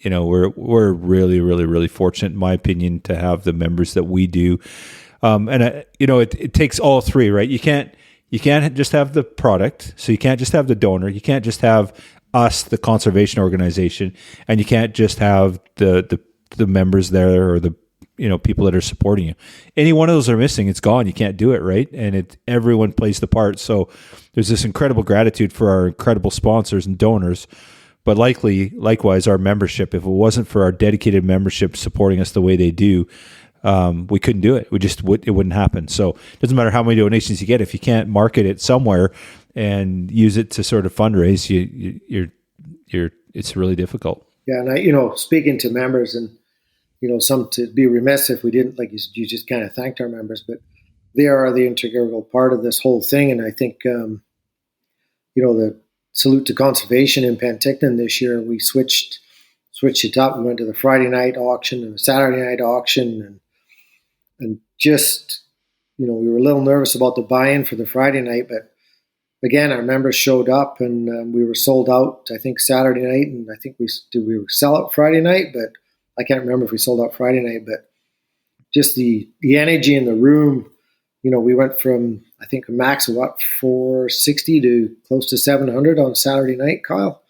we're really, really, really fortunate, in my opinion, to have the members that we do. It takes all three, right? You can't just have the product. So you can't just have the donor. You can't just have us, the conservation organization, and you can't just have the members there or the people that are supporting you. Any one of those are missing, it's gone. You can't do it, right? And everyone plays the part. So there's this incredible gratitude for our incredible sponsors and donors, but likewise our membership. If it wasn't for our dedicated membership supporting us the way they do, we couldn't do it. It wouldn't happen. So it doesn't matter how many donations you get if you can't market it somewhere and use it to sort of fundraise. It's really difficult. Yeah, and speaking to members, and some to be remiss if we didn't, like you just kind of thanked our members, but they are the integral part of this whole thing. And I think the Salute to Conservation in Penticton this year, we switched it up. We went to the Friday night auction and the Saturday night auction, and just we were a little nervous about the buy-in for the Friday night, but again, our members showed up, and we were sold out, I think, Saturday night, and I think we sell out Friday night, but I can't remember if we sold out Friday night. But just the energy in the room, we went from, I think, a max of 460 to close to 700 on Saturday night, Kyle.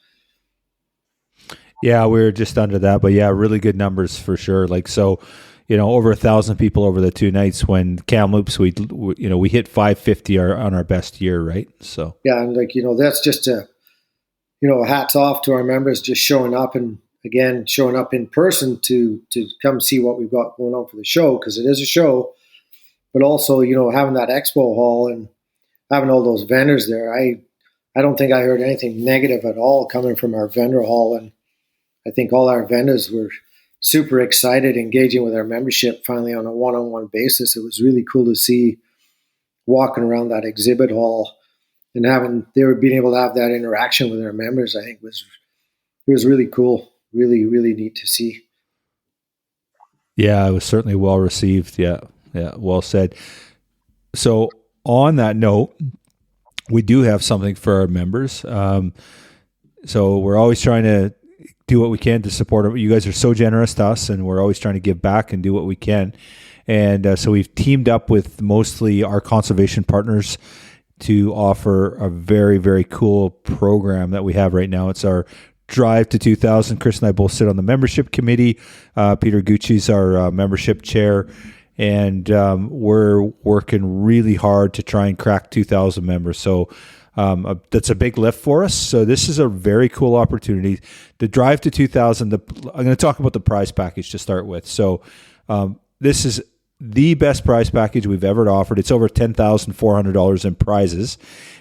Yeah, we were just under that, but yeah, really good numbers for sure. Like, so, over 1,000 people over the 2 nights. When Kamloops, we hit 550 on our best year, right? So yeah, and that's just hats off to our members just showing up, and again showing up in person to come see what we've got going on for the show, because it is a show, but also having that expo hall and having all those vendors there. I don't think I heard anything negative at all coming from our vendor hall, and I think all our vendors were super excited, engaging with our membership finally on a one-on-one basis. It was really cool to see walking around that exhibit hall and being able to have that interaction with our members. I think it was really cool, really, really neat to see. Yeah, it was certainly well received. Yeah, well said. So on that note, we do have something for our members. So we're always trying to do what we can to support them. You guys are so generous to us, and we're always trying to give back and do what we can. And so we've teamed up with mostly our conservation partners to offer a very, very cool program that we have right now. It's our Drive to 2000. Chris and I both sit on the membership committee. Peter Gucci's our membership chair, and we're working really hard to try and crack 2,000 members. So that's a big lift for us. So this is a very cool opportunity. The Drive to 2000, I'm going to talk about the prize package to start with. So this is the best prize package we've ever offered. It's over $10,400 in prizes.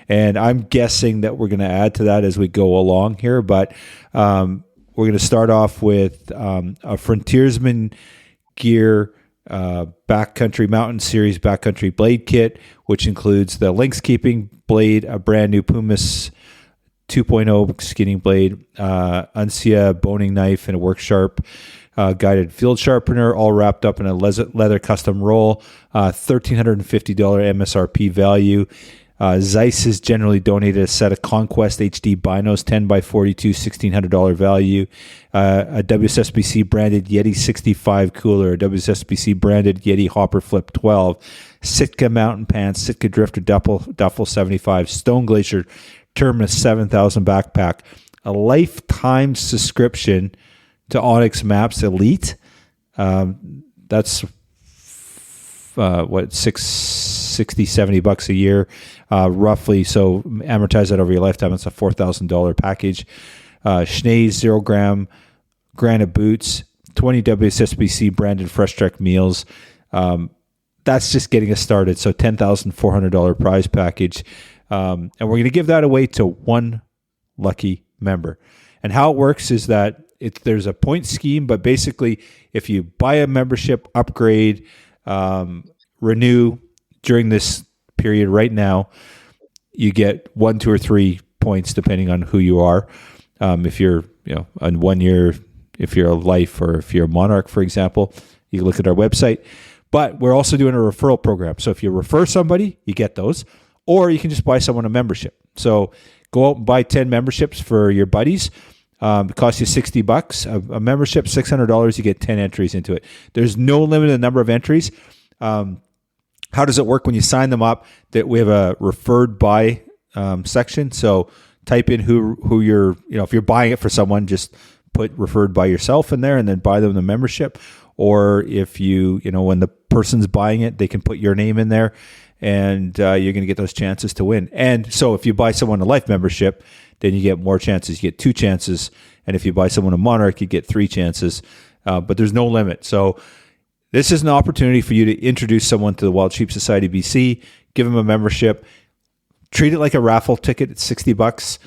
And I'm guessing that we're going to add to that as we go along here. But we're going to start off with a Frontiersman Gear Backcountry Mountain Series Backcountry Blade Kit, which includes the lynx keeping blade, a brand new Pumice 2.0 skinning blade, Uncia boning knife, and a work sharp guided field sharpener, all wrapped up in a leather custom roll, $1,350 MSRP value. Zeiss has generally donated a set of Conquest HD binos, 10x42, $1,600 value. A WSSBC branded Yeti 65 cooler, a WSSBC branded Yeti Hopper Flip 12, Sitka mountain pants, Sitka Drifter Duffel 75, Stone Glacier Terminus 7000 backpack, a lifetime subscription to Onyx Maps Elite. That's $60-$70 a year, roughly. So amortize that over your lifetime. It's a $4,000 package. Schnee's 0 gram granite boots, 20 WSSBC branded Fresh Trek meals. that's just getting us started. So $10,400 prize package. And we're going to give that away to one lucky member. And how it works is that there's a point scheme, but basically if you buy a membership, upgrade, renew during this period right now, you get 1, 2, or 3 points depending on who you are. If you're, on 1 year, if you're a Life or if you're a Monarch, for example, you can look at our website. But we're also doing a referral program. So if you refer somebody, you get those, or you can just buy someone a membership. So go out and buy 10 memberships for your buddies. It costs you $60. A membership, $600. You get 10 entries into it. There's no limited number of entries. How does it work when you sign them up? That we have a referred by section. So type in who you're, if you're buying it for someone, just put referred by yourself in there and then buy them the membership. Or if when the person's buying it, they can put your name in there and you're going to get those chances to win. And so if you buy someone a Life membership, then you get more chances. You get 2 chances. And if you buy someone a Monarch, you get 3 chances. But there's no limit. So this is an opportunity for you to introduce someone to the Wild Sheep Society BC, give them a membership, treat it like a raffle ticket. It's $60.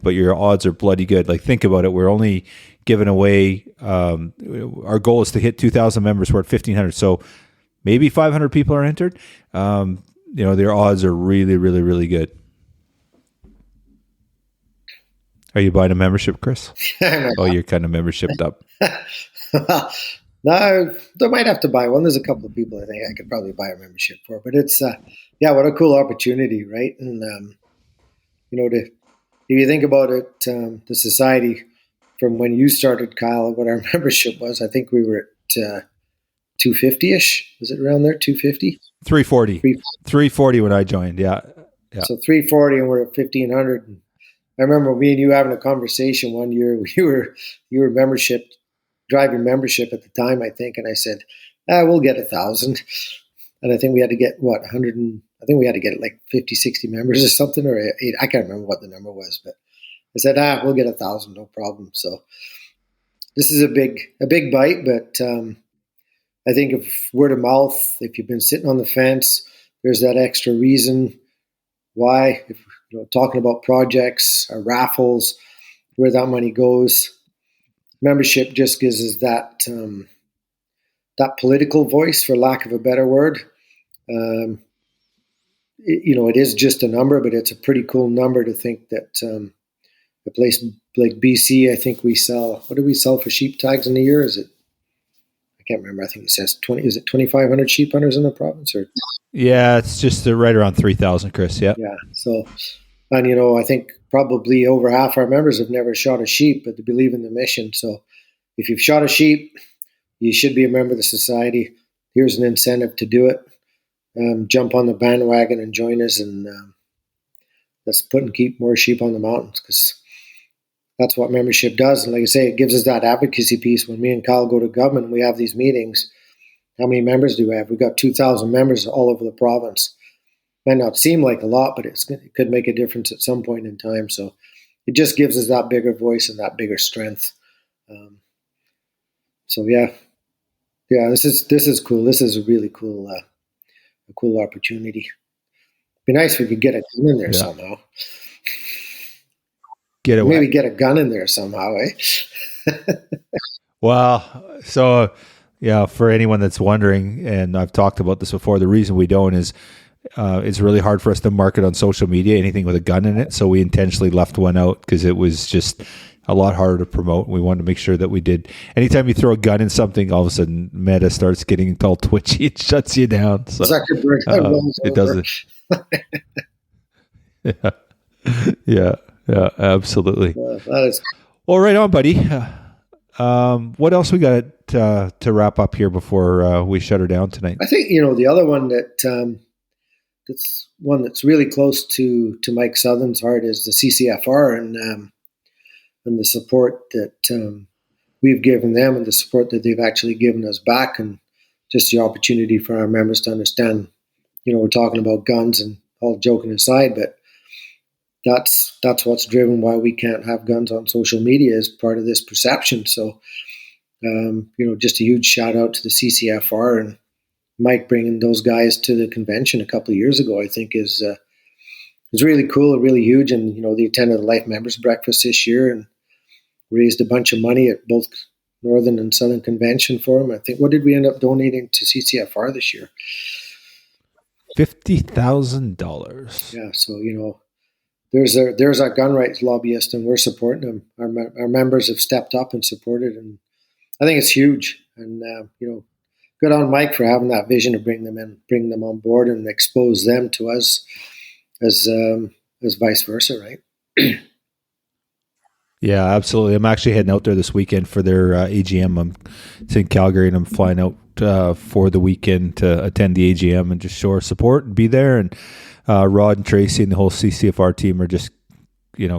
But your odds are bloody good. Like, think about it. We're only giving away, our goal is to hit 2,000 members. We're at 1,500. So maybe 500 people are entered. Their odds are really, really, really good. Are you buying a membership, Chris? Oh, you're kind of membershiped up. No, I might have to buy one. There's a couple of people I think I could probably buy a membership for. But it's, what a cool opportunity, right? And, if you think about it, the society, from when you started, Kyle, what our membership was, I think we were at 250-ish. Was it around there, 250? 340. 340 when I joined, yeah. So 340 and we're at 1,500. And I remember me and you having a conversation one year. You were driving membership at the time, I think, and I said, we'll get 1,000. And I think we had to get, 100 and I think we had to get like 50, 60 members or something, or 8. I can't remember what the number was, but I said, we'll get 1,000, no problem. So this is a big bite, but I think if word of mouth, if you've been sitting on the fence, there's that extra reason why, if talking about projects or raffles, where that money goes. Membership just gives us that political voice, for lack of a better word. It is just a number, but it's a pretty cool number to think that a place like BC, I think we sell, what do we sell for sheep tags in a year? Is it, I can't remember. I think it says 2,500 sheep hunters in the province? Or yeah, it's just right around 3,000, Chris. Yeah. Yeah. So, and I think probably over half our members have never shot a sheep, but they believe in the mission. So if you've shot a sheep, you should be a member of the society. Here's an incentive to do it. Jump on the bandwagon and join us, and let's put and keep more sheep on the mountains, because that's what membership does. And like I say, it gives us that advocacy piece. When me and Kyle go to government and we have these meetings, how many members do we have? We've got 2,000 members all over the province. Might not seem like a lot, but it could make a difference at some point in time. So it just gives us that bigger voice and that bigger strength. This is cool. This is a really cool, a cool opportunity. Be nice if we could get a gun in there somehow. Maybe get a gun in there somehow, eh? Well, so for anyone that's wondering, and I've talked about this before, the reason we don't is it's really hard for us to market on social media anything with a gun in it. So we intentionally left one out because it was just a lot harder to promote. We wanted to make sure that we did. Anytime you throw a gun in something, all of a sudden Meta starts getting all twitchy. It shuts you down. So it doesn't. Yeah, absolutely. Well, right on, buddy. What else we got to wrap up here before we shut her down tonight? I think the other one that's really close to Mike Southern's heart is the CCFR and the support that we've given them, and the support that they've actually given us back, and just the opportunity for our members to understand. We're talking about guns, and all joking aside, but that's what's driven why we can't have guns on social media as part of this perception. So, just a huge shout out to the CCFR, and Mike bringing those guys to the convention a couple of years ago, I think is really cool, really huge. And they attended the Life Members Breakfast this year and raised a bunch of money at both Northern and Southern Convention for them. I think, what did we end up donating to CCFR this year? $50,000. Yeah, so there's our gun rights lobbyist, and we're supporting them. Our members have stepped up and supported, and I think it's huge. And good on Mike for having that vision to bring them on board, and expose them to us as vice versa, right? Yeah, absolutely. I'm actually heading out there this weekend for their AGM. It's in Calgary, and I'm flying out for the weekend to attend the AGM and just show our support and be there. And Rod and Tracy and the whole CCFR team are just,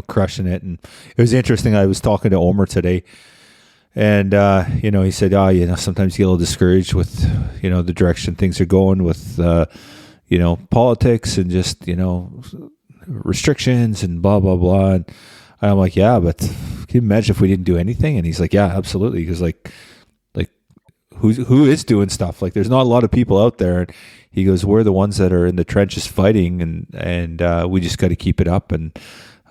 crushing it. And it was interesting. I was talking to Omer today, and he said, sometimes you get a little discouraged with, the direction things are going with, politics and just, restrictions and blah, blah, blah. And I'm like, yeah, but can you imagine if we didn't do anything? And he's like, yeah, absolutely. Because like who is doing stuff? Like, there's not a lot of people out there. And he goes, we're the ones that are in the trenches fighting, and we just got to keep it up. And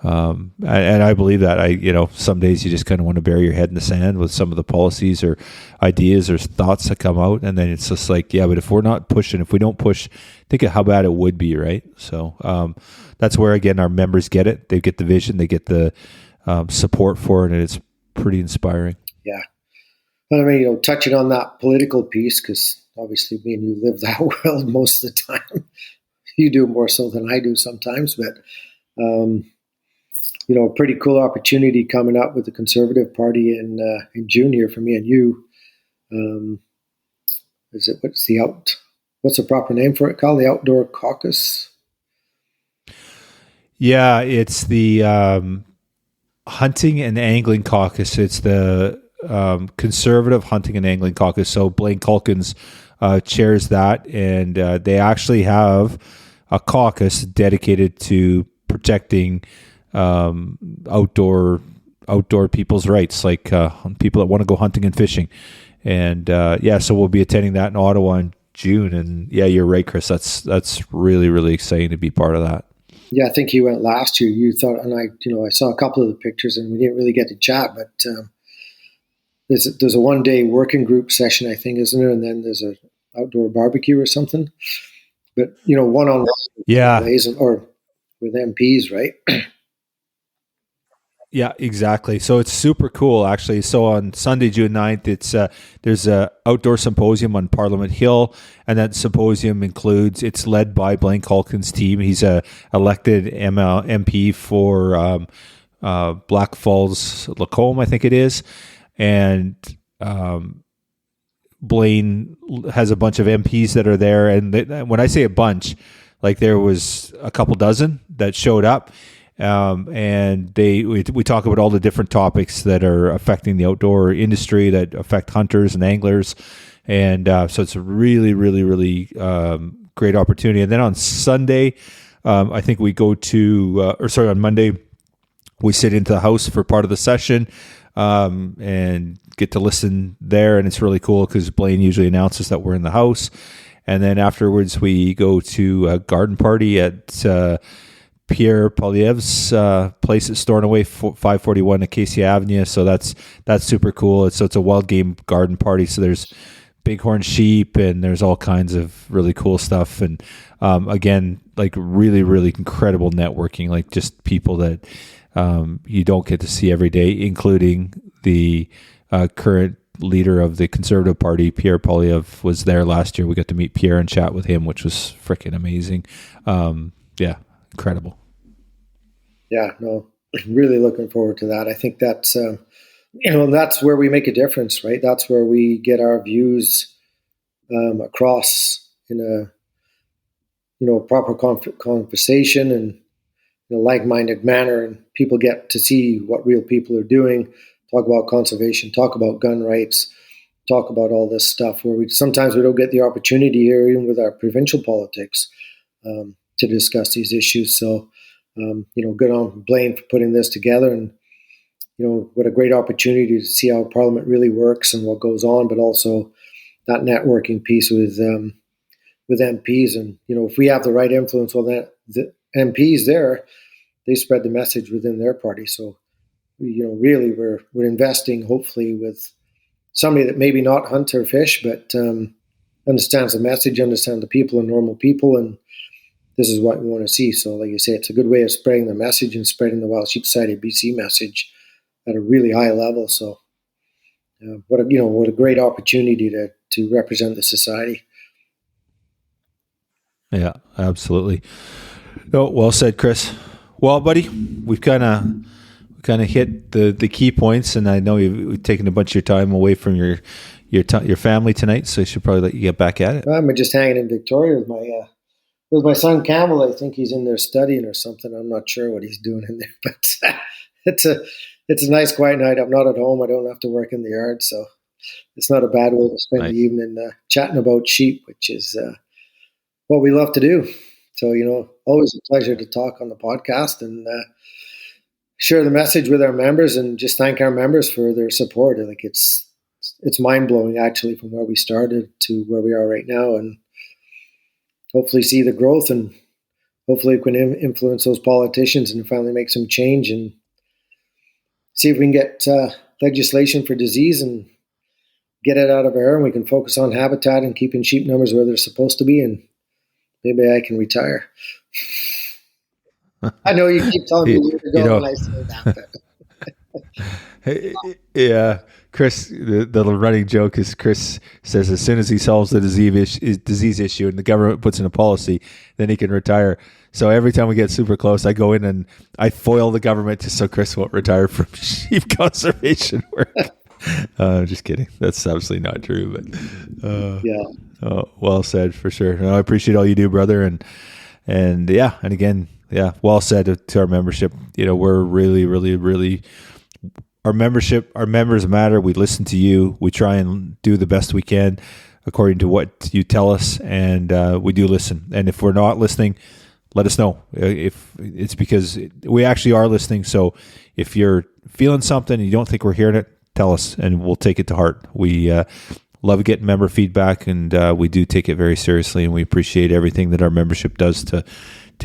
I believe that. Some days you just kind of want to bury your head in the sand with some of the policies or ideas or thoughts that come out, and then it's just like, yeah, but if we're not pushing, if we don't push, think of how bad it would be, right? So that's where, again, our members get it. They get the vision, they get the support for it, and it's pretty inspiring. Yeah. But I mean, touching on that political piece, because obviously me and you live that world most of the time. You do more so than I do sometimes, but a pretty cool opportunity coming up with the Conservative Party in June here for me and you. What's the proper name for it called? The Outdoor Caucus? Yeah, it's the Hunting and Angling Caucus. It's the Conservative Hunting and Angling Caucus. So Blaine Culkins chairs that, and they actually have a caucus dedicated to protecting outdoor people's rights, like people that want to go hunting and fishing. And so we'll be attending that in Ottawa in June. And yeah, you're right, Chris. That's really, really exciting to be part of that. Yeah, I think you went last year. You thought, and I saw a couple of the pictures, and we didn't really get to chat. But there's a 1-day working group session, I think, isn't there? And then there's a outdoor barbecue or something. But one-on-one, yeah, or with MPs, right? Yeah, exactly. So it's super cool, actually. So on Sunday, June 9th, there's a outdoor symposium on Parliament Hill, and that symposium it's led by Blaine Culkin's team. He's a elected MP for Black Falls Lacombe, I think it is, and Blaine has a bunch of MPs that are there. And when I say a bunch, like there was a couple dozen that showed up. And we talk about all the different topics that are affecting the outdoor industry that affect hunters and anglers. And so it's a really, really, really great opportunity. And then on Sunday, I think we go on Monday, we sit into the house for part of the session and get to listen there. And it's really cool because Blaine usually announces that we're in the house. And then afterwards, we go to a garden party at Pierre Poilievre's place at Stornoway 541 at Casey Avenue. So that's super cool. It's a wild game garden party. So there's bighorn sheep and there's all kinds of really cool stuff. And again, like really, really incredible networking, like just people that you don't get to see every day, including the current leader of the Conservative Party, Pierre Poilievre, was there last year. We got to meet Pierre and chat with him, which was freaking amazing. Incredible. Yeah, no, really looking forward to that. I think that's, that's where we make a difference, right? That's where we get our views across in a, proper conversation and in a like-minded manner, and people get to see what real people are doing, talk about conservation, talk about gun rights, talk about all this stuff where sometimes we don't get the opportunity here, even with our provincial politics, to discuss these issues. So, good on Blaine for putting this together, and, what a great opportunity to see how Parliament really works and what goes on, but also that networking piece with with MPs. And, if we have the right influence, well, then the MPs there, they spread the message within their party. So, really we're investing hopefully with somebody that maybe not hunts or fish, but understands the message, understands the people and normal people. And this is what we want to see. So like you say, it's a good way of spreading the message and spreading the Wild Sheep Society of BC message at a really high level. So what a great opportunity to represent the society. Yeah, absolutely. No, well said, Chris. Well, buddy, we've kind of hit the key points, and I know you've taken a bunch of your time away from your family tonight, so I should probably let you get back at it. I'm just hanging in Victoria with my son Campbell. I think he's in there studying or something. I'm not sure what he's doing in there, but it's a nice quiet night. I'm not at home. I don't have to work in the yard, so it's not a bad way to spend the evening chatting about sheep, which is what we love to do. So, always a pleasure to talk on the podcast and share the message with our members, and just thank our members for their support. Like it's mind blowing actually from where we started to where we are right now, and hopefully see the growth, and hopefully we can influence those politicians and finally make some change and see if we can get legislation for disease and get it out of air, and we can focus on habitat and keeping sheep numbers where they're supposed to be, and maybe I can retire. I know you keep telling me years ago when I say that. Yeah, Chris, the running joke is Chris says as soon as he solves the disease issue and the government puts in a policy, then he can retire. So every time we get super close, I go in and I foil the government just so Chris won't retire from sheep conservation work. Just kidding. That's absolutely not true. But yeah, well said for sure. No, I appreciate all you do, brother, and again, well said to our membership. We're really, really, really. Our members matter. We listen to you. We try and do the best we can according to what you tell us, and we do listen. And if we're not listening, let us know. If it's because we actually are listening. So if you're feeling something and you don't think we're hearing it, tell us, and we'll take it to heart. We love getting member feedback, and we do take it very seriously, and we appreciate everything that our membership does to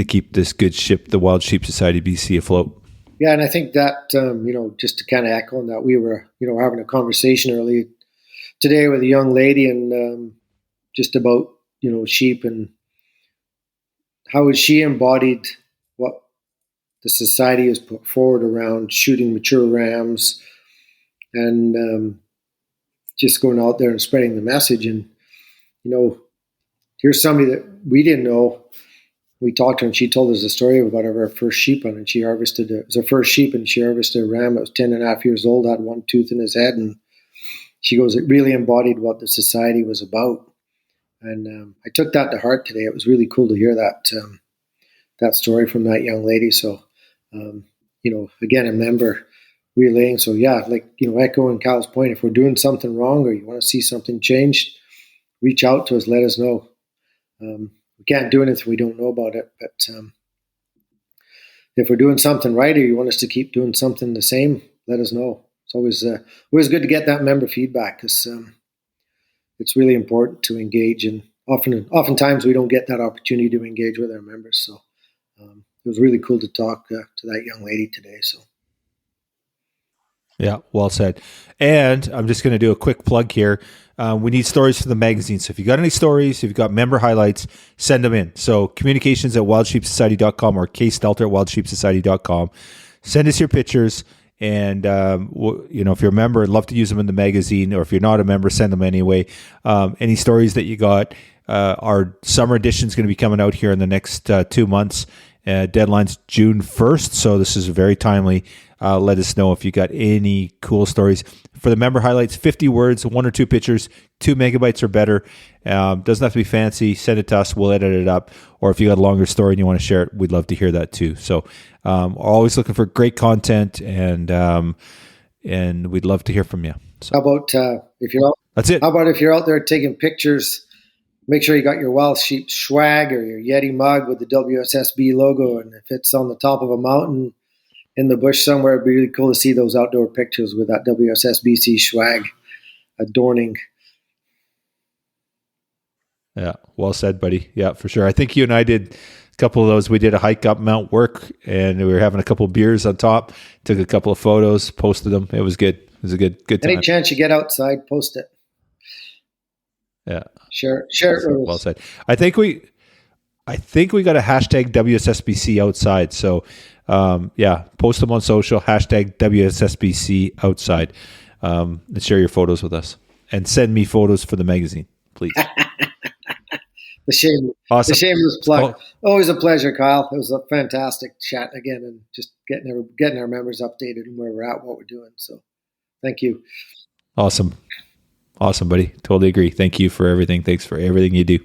keep this good ship, the Wild Sheep Society BC, afloat. Yeah, and I think that, just to kind of echo on that, we were, having a conversation early today with a young lady and just about, sheep and how she embodied what the society has put forward around shooting mature rams and just going out there and spreading the message. And, here's somebody that we didn't know. We talked to her and she told us a story about her first sheep hunt, and she harvested it was her first sheep, and she harvested a ram that was 10 and a half years old, had one tooth in his head. And she goes, it really embodied what the society was about. And I took that to heart today. It was really cool to hear that story from that young lady. So, again, a member relaying. So yeah, echoing Cal's point, if we're doing something wrong or you want to see something changed, reach out to us, let us know. We can't do anything we don't know about it, but if we're doing something right or you want us to keep doing something the same, let us know. It's always good to get that member feedback, because it's really important to engage, and oftentimes we don't get that opportunity to engage with our members. So it was really cool to talk to that young lady today. So. Yeah, well said. And I'm just going to do a quick plug here. We need stories for the magazine. So if you got any stories, if you've got member highlights, send them in. So communications@wildsheepsociety.com or kstelter@wildsheepsociety.com. Send us your pictures. And, if you're a member, I'd love to use them in the magazine, or if you're not a member, send them anyway. Any stories that you got. Our summer edition is going to be coming out here in the next 2 months. Deadline's June 1st. So this is very timely. Let us know if you got any cool stories. For the member highlights, 50 words, 1 or 2 pictures, 2 megabytes or better. Doesn't have to be fancy. Send it to us. We'll edit it up. Or if you got a longer story and you want to share it, we'd love to hear that too. So always looking for great content, and we'd love to hear from you. So, how about if you're out? That's it. How about if you're out there taking pictures, make sure you got your Wild Sheep swag or your Yeti mug with the WSSB logo, and if it's on the top of a mountain in the bush somewhere, it'd be really cool to see those outdoor pictures with that WSSBC swag adorning. Yeah. Well said, buddy. Yeah, for sure. I think you and I did a couple of those. We did a hike up Mount Work, and we were having a couple of beers on top, took a couple of photos, posted them. It was good. It was a good time. Any chance you get outside, post it. Yeah. Share it with Well us. said. I think we got a hashtag WSSBC outside. So, post them on social, hashtag WSSBC outside, and share your photos with us, and send me photos for the magazine, please. The shameless plug. Oh, Always a pleasure, Kyle. It was a fantastic chat again, and just getting our members updated and where we're at, what we're doing. So, thank you. awesome, buddy. Totally agree. Thank you for everything. Thanks for everything you do.